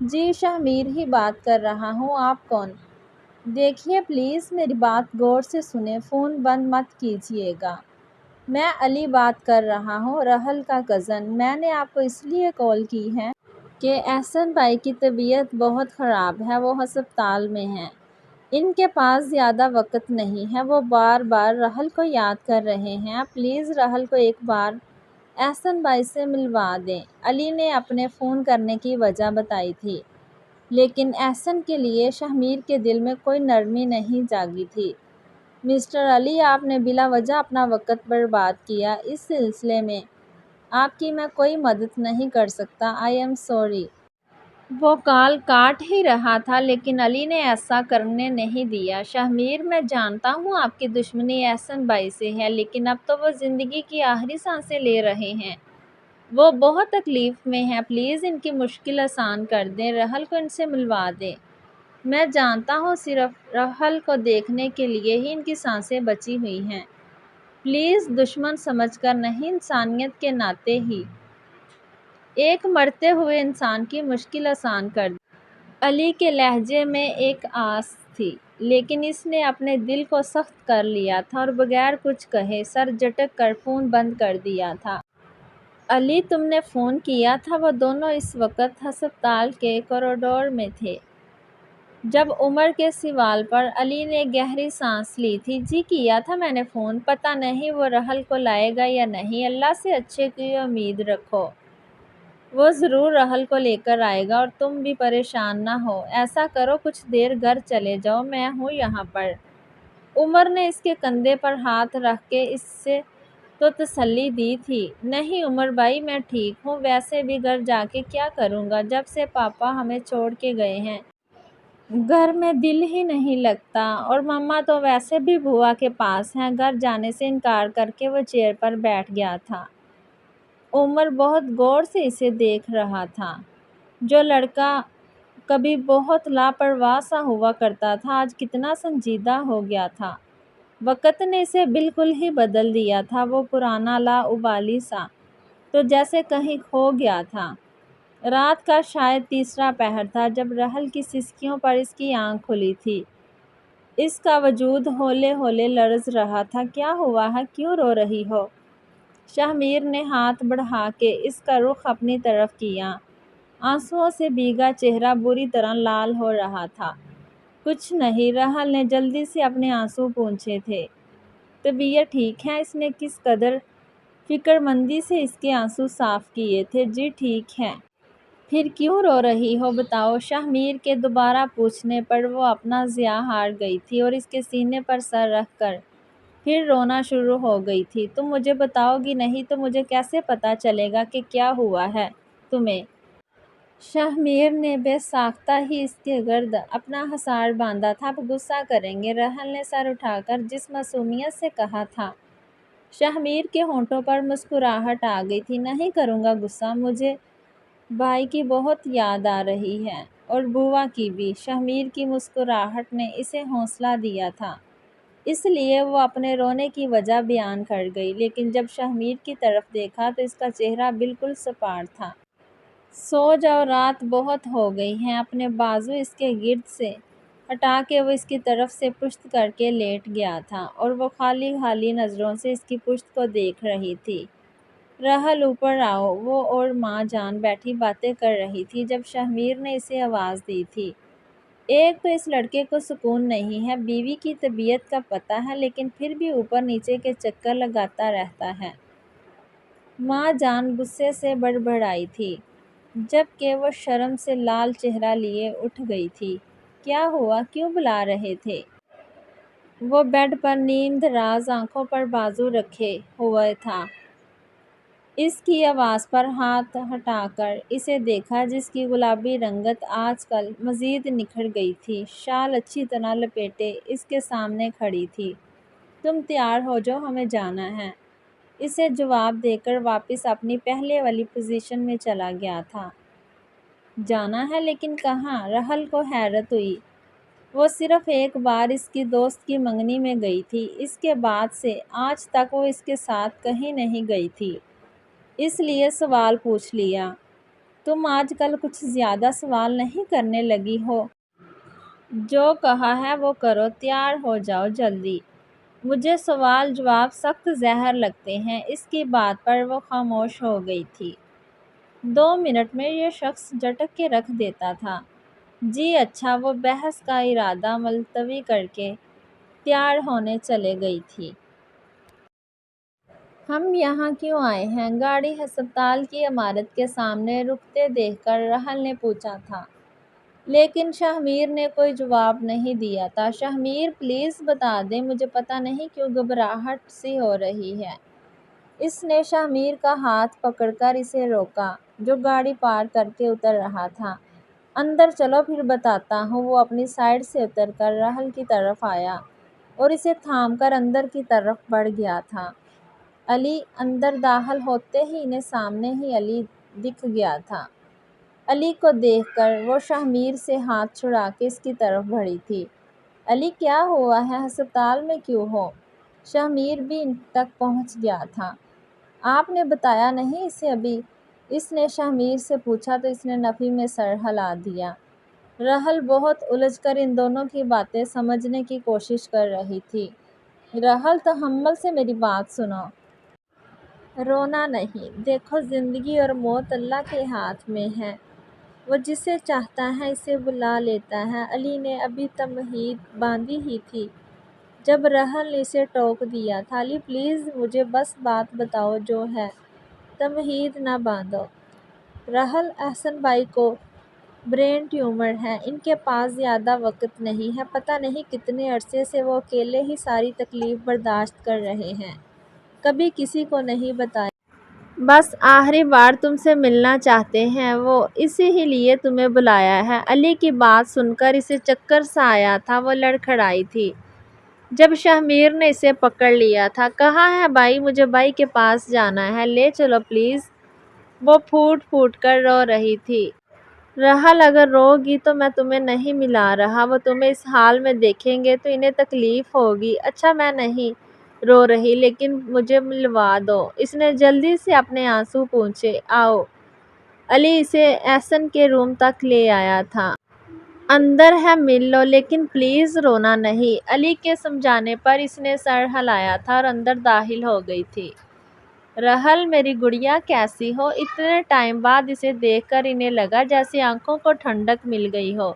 جی، شاہ ہی بات کر رہا ہوں۔ آپ کون؟ دیکھیے پلیز میری بات غور سے سنیں، فون بند مت کیجیے گا۔ میں علی بات کر رہا ہوں، راحل کا کزن۔ میں نے آپ کو اس لیے کال کی ہے کہ احسن بھائی کی طبیعت بہت خراب ہے، وہ ہسپتال میں ہیں۔ ان کے پاس زیادہ وقت نہیں ہے، وہ بار بار راحل کو یاد کر رہے ہیں۔ پلیز راحل کو ایک بار احسن بھائی سے ملوا دیں۔ علی نے اپنے فون کرنے کی وجہ بتائی تھی، لیکن احسن کے لیے شاہ کے دل میں کوئی نرمی نہیں جاگی تھی۔ مسٹر علی، آپ نے بلا وجہ اپنا وقت برباد کیا۔ اس سلسلے میں آپ کی میں کوئی مدد نہیں کر سکتا۔ I am sorry. وہ کال کاٹ ہی رہا تھا لیکن علی نے ایسا کرنے نہیں دیا۔ شاہ میں جانتا ہوں آپ کی دشمنی احسن بھائی سے ہے، لیکن اب تو وہ زندگی کی آخری سانسیں لے رہے ہیں، وہ بہت تکلیف میں ہیں۔ پلیز ان کی مشکل آسان کر دیں، راحل کو ان سے ملوا دیں۔ میں جانتا ہوں صرف راحل کو دیکھنے کے لیے ہی ان کی سانسیں بچی ہوئی ہیں۔ پلیز دشمن سمجھ کر نہیں، انسانیت کے ناطے ہی ایک مرتے ہوئے انسان کی مشکل آسان کر دیں۔ علی کے لہجے میں ایک آس تھی، لیکن اس نے اپنے دل کو سخت کر لیا تھا اور بغیر کچھ کہے سر جھٹک کر فون بند کر دیا تھا۔ علی، تم نے فون کیا تھا؟ وہ دونوں اس وقت ہسپتال کے کوریڈور میں تھے۔ جب عمر کے سوال پر علی نے گہری سانس لی تھی۔ جی کیا تھا میں نے فون۔ پتہ نہیں وہ راحل کو لائے گا یا نہیں، اللہ سے اچھے کی امید رکھو، وہ ضرور راحل کو لے کر آئے گا اور تم بھی پریشان نہ ہو۔ ایسا کرو کچھ دیر گھر چلے جاؤ، میں ہوں یہاں پر۔ عمر نے اس کے کندھے پر ہاتھ رکھ کے اس سے تو تسلی دی تھی۔ نہیں عمر بھائی، میں ٹھیک ہوں، ویسے بھی گھر جا کے کیا کروں گا، جب سے پاپا ہمیں چھوڑ کے گئے ہیں گھر میں دل ہی نہیں لگتا، اور مما تو ویسے بھی بوا کے پاس ہیں۔ گھر جانے سے انکار کر کے وہ چیئر پر بیٹھ گیا تھا۔ عمر بہت غور سے اسے دیکھ رہا تھا۔ جو لڑکا کبھی بہت لاپرواہ سا ہوا کرتا تھا آج کتنا سنجیدہ ہو گیا تھا۔ وقت نے اسے بالکل ہی بدل دیا تھا۔ وہ پرانا لاابالی سا تو جیسے کہیں کھو گیا تھا۔ رات کا شاید تیسرا پہر تھا جب راحل کی سسکیوں پر اس کی آنکھ کھلی تھی۔ اس کا وجود ہولے ہولے لرز رہا تھا۔ کیا ہوا ہے؟ کیوں رو رہی ہو؟ شاہ نے ہاتھ بڑھا کے اس کا رخ اپنی طرف کیا۔ آنسوؤں سے بھیگا چہرہ بری طرح لال ہو رہا تھا۔ کچھ نہیں، راحل نے جلدی سے اپنے آنسو پونچھے تھے۔ طبیعت ٹھیک ہے؟ اس نے کس قدر فکر مندی سے اس کے آنسو صاف کیے تھے۔ جی ٹھیک ہے۔ پھر کیوں رو رہی ہو بتاؤ؟ شاہ کے دوبارہ پوچھنے پر وہ اپنا ضیا ہار گئی تھی اور اس کے سینے پر سر رکھ کر پھر رونا شروع ہو گئی تھی۔ تم مجھے بتاؤ گی نہیں تو مجھے کیسے پتا چلے گا کہ کیا ہوا ہے تمہیں؟ شاہ نے بے ساختہ ہی اس کے گرد اپنا حصار باندھا تھا۔ اب غصہ کریں گے؟ راحل نے سر اٹھا کر جس معصومیت سے کہا تھا۔ شاہ کے ہونٹوں پر مسکراہٹ آ گئی تھی۔ نہیں کروں گا غصہ، مجھے بھائی کی بہت یاد آ رہی ہے اور بوا کی بھی۔ شاہ کی مسکراہٹ نے اسے حوصلہ دیا تھا۔ اس لیے وہ اپنے رونے کی وجہ بیان کر گئی، لیکن جب شہمیر کی طرف دیکھا تو اس کا چہرہ بالکل سپاٹ تھا۔ سو جاؤ، رات بہت ہو گئی ہے۔ اپنے بازو اس کے گرد سے ہٹا کے وہ اس کی طرف سے پشت کر کے لیٹ گیا تھا اور وہ خالی خالی نظروں سے اس کی پشت کو دیکھ رہی تھی۔ رحل اوپر آؤ، وہ اور ماں جان بیٹھی باتیں کر رہی تھی جب شہمیر نے اسے آواز دی تھی۔ ایک تو اس لڑکے کو سکون نہیں ہے، بیوی کی طبیعت کا پتہ ہے لیکن پھر بھی اوپر نیچے کے چکر لگاتا رہتا ہے۔ ماں جان غصے سے بڑبڑائی تھی جبکہ وہ شرم سے لال چہرہ لیے اٹھ گئی تھی۔ کیا ہوا؟ کیوں بلا رہے تھے؟ وہ بیڈ پر نیم دراز آنکھوں پر بازو رکھے ہوئے تھا۔ اس کی آواز پر ہاتھ ہٹا کر اسے دیکھا جس کی گلابی رنگت آج کل مزید نکھر گئی تھی۔ شال اچھی طرح لپیٹے اس کے سامنے کھڑی تھی۔ تم تیار ہو جاؤ، ہمیں جانا ہے، اسے جواب دے کر واپس اپنی پہلے والی پوزیشن میں چلا گیا تھا۔ جانا ہے لیکن کہاں؟ رحل کو حیرت ہوئی۔ وہ صرف ایک بار اس کی دوست کی منگنی میں گئی تھی، اس کے بعد سے آج تک وہ اس کے ساتھ کہیں نہیں گئی تھی، اس لیے سوال پوچھ لیا۔ تم آج کل کچھ زیادہ سوال نہیں کرنے لگی ہو؟ جو کہا ہے وہ کرو، تیار ہو جاؤ جلدی۔ مجھے سوال جواب سخت زہر لگتے ہیں۔ اس کی بات پر وہ خاموش ہو گئی تھی۔ 2 منٹ میں یہ شخص جھٹک کے رکھ دیتا تھا۔ جی اچھا، وہ بحث کا ارادہ ملتوی کر کے تیار ہونے چلے گئی تھی۔ ہم یہاں کیوں آئے ہیں؟ گاڑی ہسپتال کی عمارت کے سامنے رکتے دیکھ کر رحل نے پوچھا تھا، لیکن شہمیر نے کوئی جواب نہیں دیا تھا۔ شہمیر پلیز بتا دیں، مجھے پتہ نہیں کیوں گھبراہٹ سی ہو رہی ہے۔ اس نے شہمیر کا ہاتھ پکڑ کر اسے روکا جو گاڑی پارک کر کے اتر رہا تھا۔ اندر چلو پھر بتاتا ہوں۔ وہ اپنی سائیڈ سے اتر کر رحل کی طرف آیا اور اسے تھام کر اندر کی طرف بڑھ گیا تھا۔ علی اندر داخل ہوتے ہی انہیں سامنے ہی علی دکھ گیا تھا۔ علی کو دیکھ کر وہ شہمیر سے ہاتھ چھڑا کے اس کی طرف بڑھی تھی۔ علی کیا ہوا ہے؟ ہسپتال میں کیوں ہو؟ شہمیر بھی ان تک پہنچ گیا تھا۔ آپ نے بتایا نہیں اسے ابھی؟ اس نے شہمیر سے پوچھا تو اس نے نفی میں سر ہلا دیا۔ رحل بہت الجھ کر ان دونوں کی باتیں سمجھنے کی کوشش کر رہی تھی۔ رحل تحمل سے میری بات سنو۔ رونا نہیں۔ دیکھو زندگی اور موت اللہ کے ہاتھ میں ہے، وہ جسے چاہتا ہے اسے بلا لیتا ہے۔ علی نے ابھی تمہید باندھی ہی تھی جب رحل نے اسے ٹوک دیا تھا۔ علی پلیز مجھے بس بات بتاؤ جو ہے، تمہید نہ باندھو۔ رحل احسن بھائی کو برین ٹیومر ہے، ان کے پاس زیادہ وقت نہیں ہے، پتہ نہیں کتنے عرصے سے وہ اکیلے ہی ساری تکلیف برداشت کر رہے ہیں، کبھی کسی کو نہیں بتایا۔ بس آخری بار تم سے ملنا چاہتے ہیں وہ، اسی ہی لیے تمہیں بلایا ہے۔ علی کی بات سن کر اسے چکر سا آیا تھا، وہ لڑکھڑائی تھی جب شہمیر نے اسے پکڑ لیا تھا۔ کہاں ہے بھائی؟ مجھے بھائی کے پاس جانا ہے، لے چلو پلیز۔ وہ پھوٹ پھوٹ کر رو رہی تھی۔ رحل اگر رو گی تو میں تمہیں نہیں ملا رہا، وہ تمہیں اس حال میں دیکھیں گے تو انہیں تکلیف ہوگی۔ اچھا میں نہیں رو رہی لیکن مجھے ملوا دو۔ اس نے جلدی سے اپنے آنسو پونچھے۔ آؤ۔ علی اسے احسن کے روم تک لے آیا تھا۔ اندر ہے مل لو لیکن پلیز رونا نہیں۔ علی کے سمجھانے پر اس نے سر ہلایا تھا اور اندر داخل ہو گئی تھی۔ رحل میری گڑیا کیسی ہو؟ اتنے ٹائم بعد اسے دیکھ کر انہیں لگا جیسے آنکھوں کو ٹھنڈک مل گئی ہو۔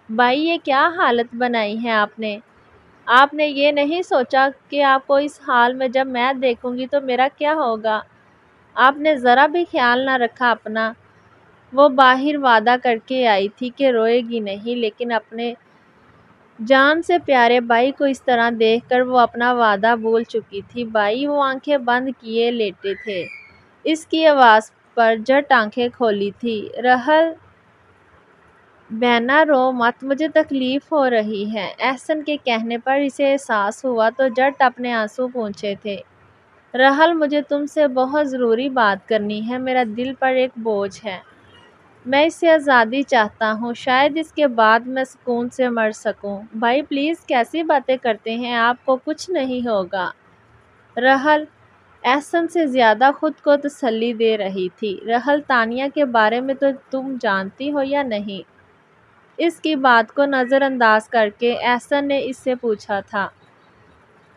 بھائی یہ کیا حالت بنائی ہے آپ نے؟ آپ نے یہ نہیں سوچا کہ آپ کو اس حال میں جب میں دیکھوں گی تو میرا کیا ہوگا؟ آپ نے ذرا بھی خیال نہ رکھا اپنا۔ وہ باہر وعدہ کر کے آئی تھی کہ روئے گی نہیں، لیکن اپنے جان سے پیارے بھائی کو اس طرح دیکھ کر وہ اپنا وعدہ بھول چکی تھی۔ بھائی وہ آنکھیں بند کیے لیٹے تھے، اس کی آواز پر جھٹ آنکھیں کھولی تھی۔ رحل بہنا رو مت، مجھے تکلیف ہو رہی ہے۔ احسن کے کہنے پر اسے احساس ہوا تو جھٹ اپنے آنسو پونچھے تھے۔ رحل مجھے تم سے بہت ضروری بات کرنی ہے، میرا دل پر ایک بوجھ ہے۔ میں اس سے آزادی چاہتا ہوں، شاید اس کے بعد میں سکون سے مر سکوں۔ بھائی پلیز کیسی باتیں کرتے ہیں، آپ کو کچھ نہیں ہوگا۔ رحل احسن سے زیادہ خود کو تسلی دے رہی تھی۔ رحل، تانیہ کے بارے میں تو تم جانتی ہو یا نہیں؟ اس کی بات کو نظر انداز کر کے احسن نے اس سے پوچھا تھا۔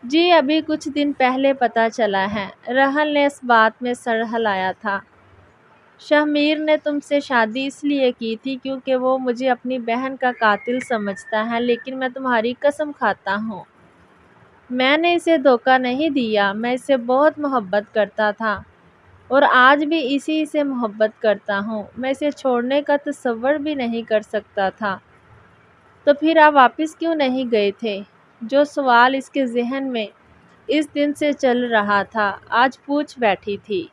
جی ابھی کچھ دن پہلے پتہ چلا ہے۔ رحل نے اس بات میں سر ہلایا تھا۔ شہمیر نے تم سے شادی اس لیے کی تھی کیونکہ وہ مجھے اپنی بہن کا قاتل سمجھتا ہے، لیکن میں تمہاری قسم کھاتا ہوں میں نے اسے دھوکہ نہیں دیا۔ میں اسے بہت محبت کرتا تھا اور آج بھی اسی سے محبت کرتا ہوں۔ میں اسے چھوڑنے کا تصور بھی نہیں کر سکتا تھا۔ تو پھر آپ واپس کیوں نہیں گئے تھے؟ جو سوال اس کے ذہن میں اس دن سے چل رہا تھا آج پوچھ بیٹھی تھی۔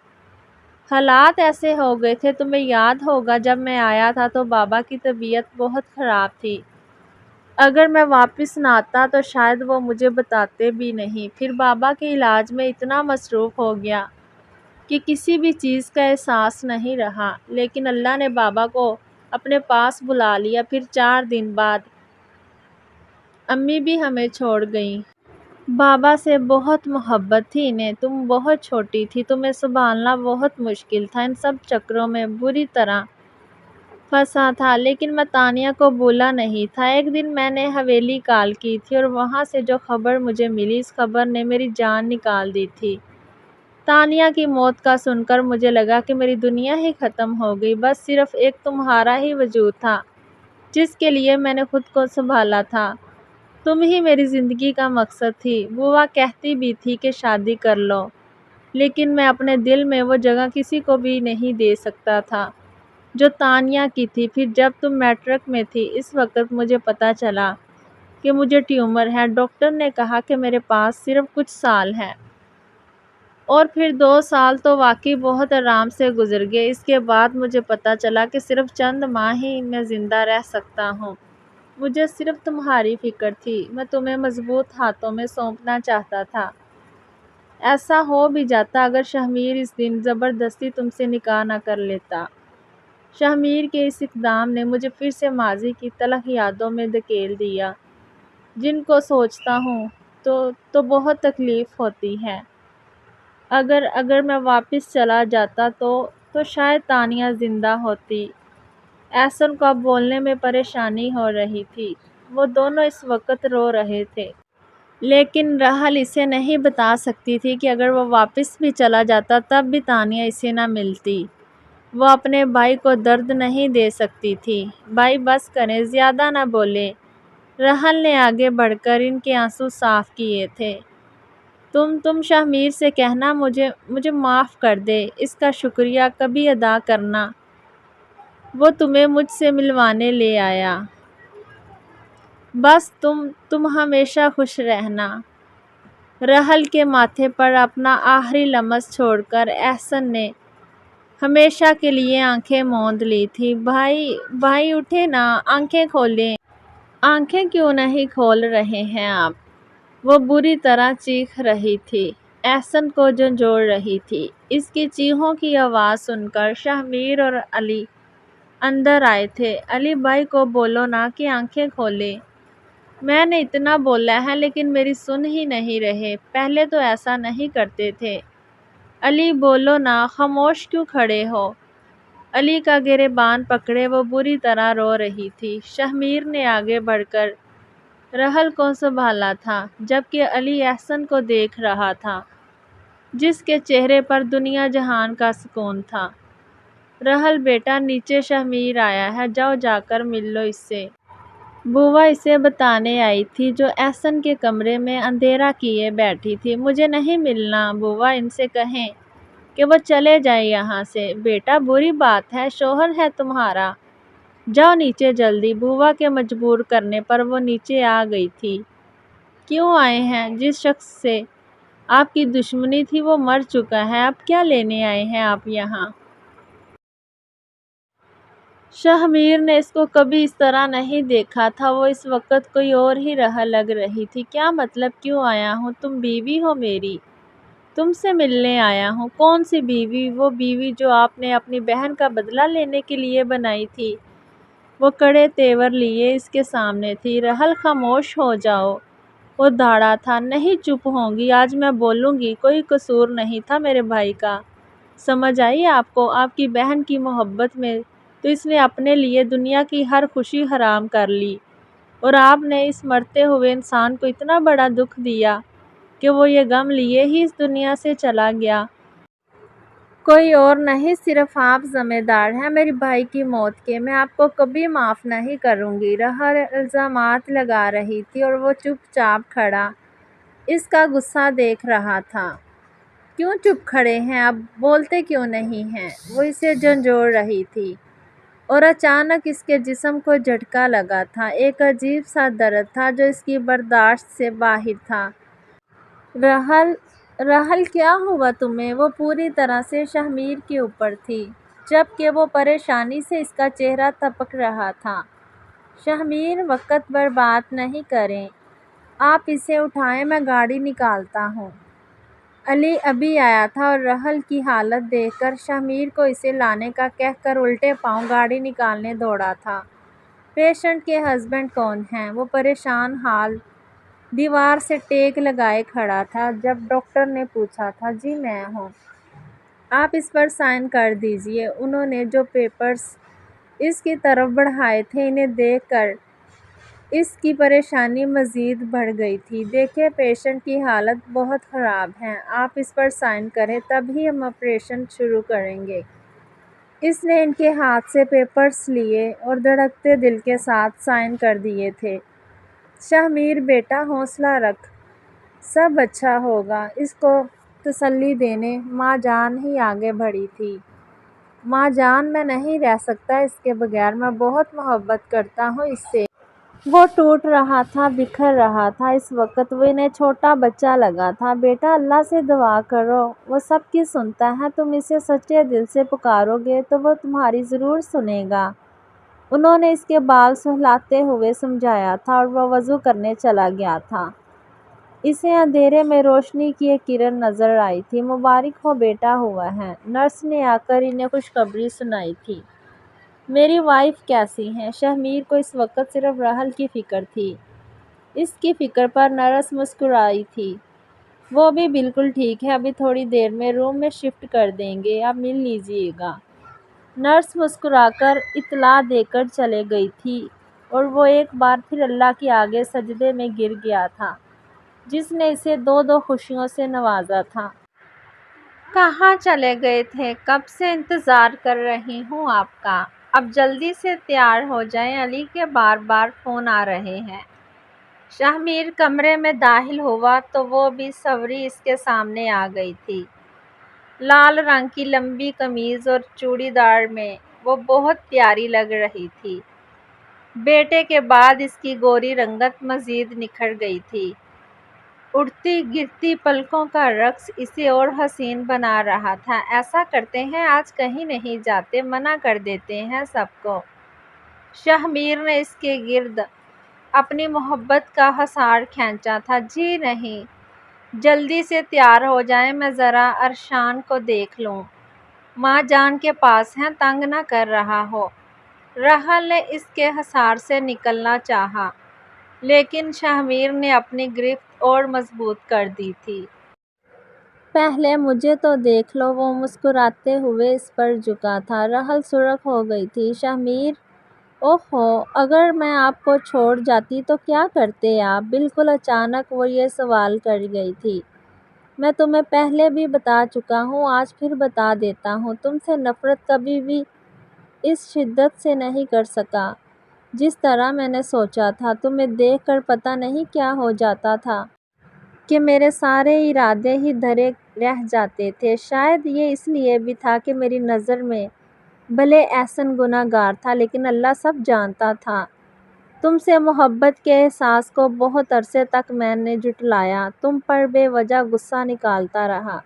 حالات ایسے ہو گئے تھے، تمہیں یاد ہوگا جب میں آیا تھا تو بابا کی طبیعت بہت خراب تھی۔ اگر میں واپس نہ آتا تو شاید وہ مجھے بتاتے بھی نہیں۔ پھر بابا کے علاج میں اتنا مصروف ہو گیا کہ کسی بھی چیز کا احساس نہیں رہا، لیکن اللہ نے بابا کو اپنے پاس بلا لیا۔ پھر 4 دن بعد امی بھی ہمیں چھوڑ گئیں۔ بابا سے بہت محبت تھی انہیں۔ تم بہت چھوٹی تھی، تمہیں سنبھالنا بہت مشکل تھا، ان سب چکروں میں بری طرح پھنسا تھا، لیکن میں تانیہ کو بھولا نہیں تھا۔ ایک دن میں نے حویلی کال کی تھی اور وہاں سے جو خبر مجھے ملی، اس خبر نے میری جان نکال دی تھی۔ تانیہ کی موت کا سن کر مجھے لگا کہ میری دنیا ہی ختم ہو گئی، بس صرف ایک تمہارا ہی وجود تھا جس کے لیے میں نے خود کو سنبھالا تھا۔ تم ہی میری زندگی کا مقصد تھی۔ بوا کہتی بھی تھی کہ شادی کر لو، لیکن میں اپنے دل میں وہ جگہ کسی کو بھی نہیں دے سکتا تھا جو تانیہ کی تھی۔ پھر جب تم میٹرک میں تھی، اس وقت مجھے پتہ چلا کہ مجھے ٹیومر ہے۔ ڈاکٹر نے کہا کہ میرے پاس صرف کچھ سال ہیں، اور پھر 2 سال تو واقعی بہت آرام سے گزر گئے۔ اس کے بعد مجھے پتہ چلا کہ صرف چند ماہ ہی میں زندہ رہ سکتا ہوں۔ مجھے صرف تمہاری فکر تھی، میں تمہیں مضبوط ہاتھوں میں سونپنا چاہتا تھا۔ ایسا ہو بھی جاتا اگر شہمیر اس دن زبردستی تم سے نکاح نہ کر لیتا۔ شہمیر کے اس اقدام نے مجھے پھر سے ماضی کی تلخ یادوں میں دھکیل دیا، جن کو سوچتا ہوں تو بہت تکلیف ہوتی ہے۔ اگر میں واپس چلا جاتا تو شاید تانیہ زندہ ہوتی۔ احسن کو اب بولنے میں پریشانی ہو رہی تھی۔ وہ دونوں اس وقت رو رہے تھے، لیکن رحل اسے نہیں بتا سکتی تھی کہ اگر وہ واپس بھی چلا جاتا تب بھی تانیہ اسے نہ ملتی۔ وہ اپنے بھائی کو درد نہیں دے سکتی تھی۔ بھائی بس کریں، زیادہ نہ بولیں۔ رحل نے آگے بڑھ کر ان کے آنسو صاف کیے تھے۔ تم شہمیر سے کہنا مجھے معاف کر دے، اس کا شکریہ کبھی ادا کرنا۔ وہ تمہیں مجھ سے ملوانے لے آیا۔ بس تم ہمیشہ خوش رہنا۔ رحل کے ماتھے پر اپنا آخری لمس چھوڑ کر احسن نے ہمیشہ کے لیے آنکھیں موند لی تھی۔ بھائی اٹھے نا، آنکھیں کھولیں۔ آنکھیں کیوں نہیں کھول رہے ہیں آپ؟ وہ بری طرح چیخ رہی تھی، احسن کو جھنجھوڑ رہی تھی۔ اس کی چیخوں کی آواز سن کر شہمیر اور علی اندر آئے تھے۔ علی بھائی کو بولو نا کہ آنکھیں کھولے۔ میں نے اتنا بولا ہے لیکن میری سن ہی نہیں رہے۔ پہلے تو ایسا نہیں کرتے تھے۔ علی بولو نا، خاموش کیوں کھڑے ہو؟ علی کا گریبان پکڑے وہ بری طرح رو رہی تھی۔ شہمیر نے آگے بڑھ کر رحل کو سنبھالا تھا، جبکہ علی احسن کو دیکھ رہا تھا، جس کے چہرے پر دنیا جہان کا سکون تھا۔ رحل بیٹا، نیچے شہمیر آیا ہے، جاؤ جا کر مل لو اس سے۔ بوا اسے بتانے آئی تھی جو احسن کے کمرے میں اندھیرا کیے بیٹھی تھی۔ مجھے نہیں ملنا بوا، ان سے کہیں کہ وہ چلے جائیں یہاں سے۔ بیٹا بری بات ہے، شوہر ہے تمہارا، جاؤ نیچے جلدی۔ بوا کے مجبور کرنے پر وہ نیچے آ گئی تھی۔ کیوں آئے ہیں؟ جس شخص سے آپ کی دشمنی تھی وہ مر چکا ہے، اب کیا لینے آئے ہیں آپ یہاں؟ شہمیر نے اس کو کبھی اس طرح نہیں دیکھا تھا۔ وہ اس وقت کوئی اور ہی رحل لگ رہی تھی۔ کیا مطلب کیوں آیا ہوں؟ تم بیوی ہو میری، تم سے ملنے آیا ہوں۔ کون سی بیوی؟ وہ بیوی جو آپ نے اپنی بہن کا بدلہ لینے کے لیے بنائی تھی۔ وہ کڑے تیور لیے اس کے سامنے تھی۔ رحل خاموش ہو جاؤ، وہ دھاڑا تھا۔ نہیں چپ ہوں گی، آج میں بولوں گی۔ کوئی قصور نہیں تھا میرے بھائی کا، سمجھ آئی آپ کو؟ آپ کی بہن کی محبت میں تو اس نے اپنے لیے دنیا کی ہر خوشی حرام کر لی، اور آپ نے اس مرتے ہوئے انسان کو اتنا بڑا دکھ دیا کہ وہ یہ غم لیے ہی اس دنیا سے چلا گیا۔ کوئی اور نہیں، صرف آپ ذمہ دار ہیں میرے بھائی کی موت کے۔ میں آپ کو کبھی معاف نہیں کروں گی۔ رحل الزامات لگا رہی تھی اور وہ چپ چاپ کھڑا اس کا غصہ دیکھ رہا تھا۔ کیوں چپ کھڑے ہیں؟ اب بولتے کیوں نہیں ہیں؟ وہ اسے جھنجھوڑ رہی تھی، اور اچانک اس کے جسم کو جھٹکا لگا تھا۔ ایک عجیب سا درد تھا جو اس کی برداشت سے باہر تھا۔ رحل کیا ہوا تمہیں؟ وہ پوری طرح سے شہمیر کے اوپر تھی، جبکہ وہ پریشانی سے اس کا چہرہ تپک رہا تھا۔ شہمیر، وقت برباد نہیں کریں، آپ اسے اٹھائیں، میں گاڑی نکالتا ہوں۔ علی ابھی آیا تھا اور رحل کی حالت دیکھ کر شہمیر کو اسے لانے کا کہہ کر الٹے پاؤں گاڑی نکالنے دوڑا تھا۔ پیشنٹ کے ہسبینڈ کون ہیں؟ وہ پریشان حال دیوار سے ٹیک لگائے کھڑا تھا جب ڈاکٹر نے پوچھا تھا۔ جی میں ہوں۔ آپ اس پر سائن کر دیجئے۔ انہوں نے جو پیپرز اس کی طرف بڑھائے تھے انہیں دیکھ کر اس کی پریشانی مزید بڑھ گئی تھی۔ دیکھیے پیشنٹ کی حالت بہت خراب ہے، آپ اس پر سائن کریں تبھی ہم آپریشن شروع کریں گے۔ اس نے ان کے ہاتھ سے پیپرز لیے اور دھڑکتے دل کے ساتھ سائن کر دیے تھے۔ شہمیر بیٹا حوصلہ رکھ، سب اچھا ہوگا۔ اس کو تسلی دینے ماں جان ہی آگے بڑھی تھی۔ ماں جان، میں نہیں رہ سکتا اس کے بغیر، میں بہت محبت کرتا ہوں اس سے۔ وہ ٹوٹ رہا تھا، بکھر رہا تھا۔ اس وقت وہ انہیں چھوٹا بچہ لگا تھا۔ بیٹا اللہ سے دعا کرو، وہ سب کی سنتا ہے۔ تم اسے سچے دل سے پکارو گے تو وہ تمہاری ضرور سنے گا۔ انہوں نے اس کے بال سہلاتے ہوئے سمجھایا تھا اور وہ وضو کرنے چلا گیا تھا۔ اسے اندھیرے میں روشنی کی ایک کرن نظر آئی تھی۔ مبارک ہو بیٹا، ہوا ہے۔ نرس نے آ کر انہیں خوشخبری سنائی تھی۔ میری وائف کیسی ہیں؟ شہمیر کو اس وقت صرف رحل کی فکر تھی۔ اس کی فکر پر نرس مسکرائی تھی۔ وہ بھی بالکل ٹھیک ہے، ابھی تھوڑی دیر میں روم میں شفٹ کر دیں گے، آپ مل لیجئے گا۔ نرس مسکرا کر اطلاع دے کر چلے گئی تھی اور وہ ایک بار پھر اللہ کے آگے سجدے میں گر گیا تھا جس نے اسے دو خوشیوں سے نوازا تھا۔ کہاں چلے گئے تھے؟ کب سے انتظار کر رہی ہوں آپ کا۔ اب جلدی سے تیار ہو جائیں، علی کے بار بار فون آ رہے ہیں۔ شہمیر کمرے میں داخل ہوا تو وہ بھی سوری اس کے سامنے آ گئی تھی۔ لال رنگ کی لمبی قمیض اور چوڑی دار میں وہ بہت پیاری لگ رہی تھی۔ بیٹے کے بعد اس کی گوری رنگت مزید نکھر گئی تھی۔ اڑتی گرتی پلکوں کا رقص اسے اور حسین بنا رہا تھا۔ ایسا کرتے ہیں آج کہیں نہیں جاتے، منع کر دیتے ہیں سب کو۔ شہمیر نے اس کے گرد اپنی محبت کا حصار کھینچا تھا۔ جی نہیں، جلدی سے تیار ہو جائیں، میں ذرا ارشان کو دیکھ لوں، ماں جان کے پاس ہیں، تنگ نہ کر رہا ہو۔ رحل نے اس کے حصار سے نکلنا چاہا لیکن شہمیر نے اپنی گرفت اور مضبوط کر دی تھی۔ پہلے مجھے تو دیکھ لو۔ وہ مسکراتے ہوئے اس پر جھکا تھا۔ رحل سرخ ہو گئی تھی۔ شہمیر، اوہو، اگر میں آپ کو چھوڑ جاتی تو کیا کرتے آپ؟ بالکل اچانک وہ یہ سوال کر گئی تھی۔ میں تمہیں پہلے بھی بتا چکا ہوں، آج پھر بتا دیتا ہوں، تم سے نفرت کبھی بھی اس شدت سے نہیں کر سکا جس طرح میں نے سوچا تھا۔ تمہیں دیکھ کر پتہ نہیں کیا ہو جاتا تھا کہ میرے سارے ارادے ہی دھرے رہ جاتے تھے۔ شاید یہ اس لیے بھی تھا کہ میری نظر میں بھلے احسن گناہ گار تھا لیکن اللہ سب جانتا تھا۔ تم سے محبت کے احساس کو بہت عرصے تک میں نے جھٹلایا، تم پر بے وجہ غصہ نکالتا رہا،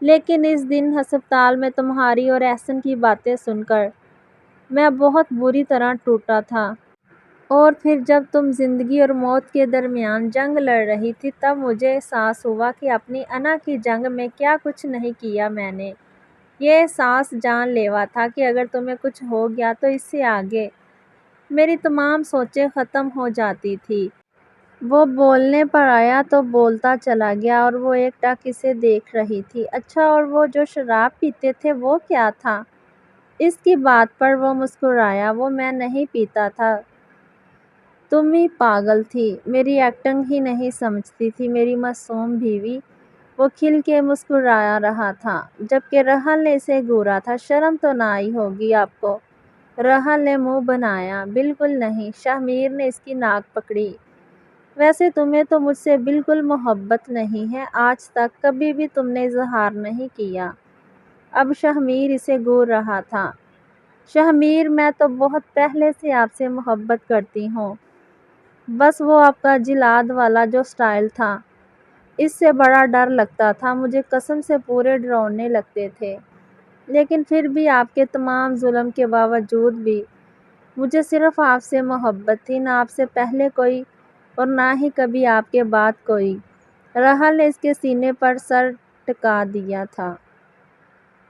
لیکن اس دن ہسپتال میں تمہاری اور احسن کی باتیں سن کر میں بہت بری طرح ٹوٹا تھا۔ اور پھر جب تم زندگی اور موت کے درمیان جنگ لڑ رہی تھی تب مجھے احساس ہوا کہ اپنی انا کی جنگ میں کیا کچھ نہیں کیا میں نے۔ یہ احساس جان لیوا تھا کہ اگر تمہیں کچھ ہو گیا تو اس سے آگے میری تمام سوچیں ختم ہو جاتی تھی۔ وہ بولنے پر آیا تو بولتا چلا گیا اور وہ ایک ٹک اسے دیکھ رہی تھی۔ اچھا، اور وہ جو شراب پیتے تھے وہ کیا تھا؟ اس کی بات پر وہ مسکرایا۔ وہ میں نہیں پیتا تھا، تم ہی پاگل تھی، میری ایکٹنگ ہی نہیں سمجھتی تھی میری معصوم بیوی۔ وہ کھل کے مسکرا رہا تھا جبکہ راحل نے اسے گھورا تھا۔ شرم تو نہ آئی ہوگی آپ کو؟ راحل نے منہ بنایا۔ بالکل نہیں۔ شاہ نے اس کی ناک پکڑی۔ ویسے تمہیں تو مجھ سے بالکل محبت نہیں ہے، آج تک کبھی بھی تم نے اظہار نہیں کیا۔ اب شاہ اسے گھور رہا تھا۔ شاہ میں تو بہت پہلے سے آپ سے محبت کرتی ہوں، بس وہ آپ کا جلاد والا جو سٹائل تھا اس سے بڑا ڈر لگتا تھا مجھے، قسم سے پورے ڈراؤنے لگتے تھے۔ لیکن پھر بھی آپ کے تمام ظلم کے باوجود بھی مجھے صرف آپ سے محبت تھی، نہ آپ سے پہلے کوئی اور نہ ہی کبھی آپ کے بعد کوئی۔ راحل نے اس کے سینے پر سر ٹکا دیا تھا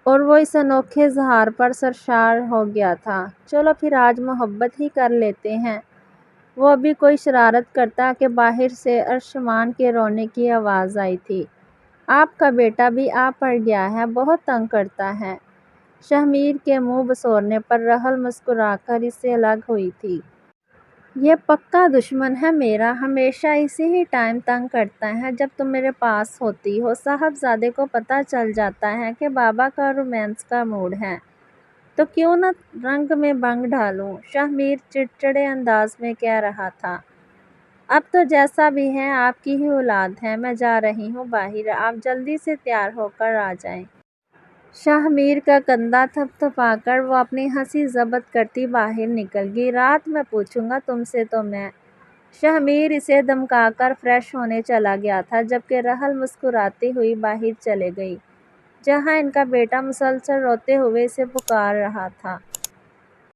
اور وہ اس انوکھے اظہار پر سرشار ہو گیا تھا۔ چلو پھر آج محبت ہی کر لیتے ہیں۔ وہ ابھی کوئی شرارت کرتا کہ باہر سے ارشمان کے رونے کی آواز آئی تھی۔ آپ کا بیٹا بھی آ پڑ گیا ہے، بہت تنگ کرتا ہے۔ شاہ کے منہ بسورنے پر راحل مسکرا کر اس سے الگ ہوئی تھی۔ یہ پکا دشمن ہے میرا، ہمیشہ اسی ہی ٹائم تنگ کرتا ہے جب تم میرے پاس ہوتی ہو۔ صاحبزادے کو پتہ چل جاتا ہے کہ بابا کا رومانس کا موڈ ہے تو کیوں نہ رنگ میں بنگ ڈالوں، شاہ چڑچڑے انداز میں کہہ رہا تھا۔ اب تو جیسا بھی ہے آپ کی ہی اولاد ہے، میں جا رہی ہوں باہر، آپ جلدی سے تیار ہو کر آ جائیں۔ شاہ کا کندھا تھپتھپا کر وہ اپنی ہنسی ضبط کرتی باہر نکل گئی۔ رات میں پوچھوں گا تم سے تو میں۔ شاہ اسے دھمکا کر فریش ہونے چلا گیا تھا جبکہ راحل مسکراتی ہوئی باہر چلی گئی جہاں ان کا بیٹا مسلسل روتے ہوئے اسے پکار رہا تھا۔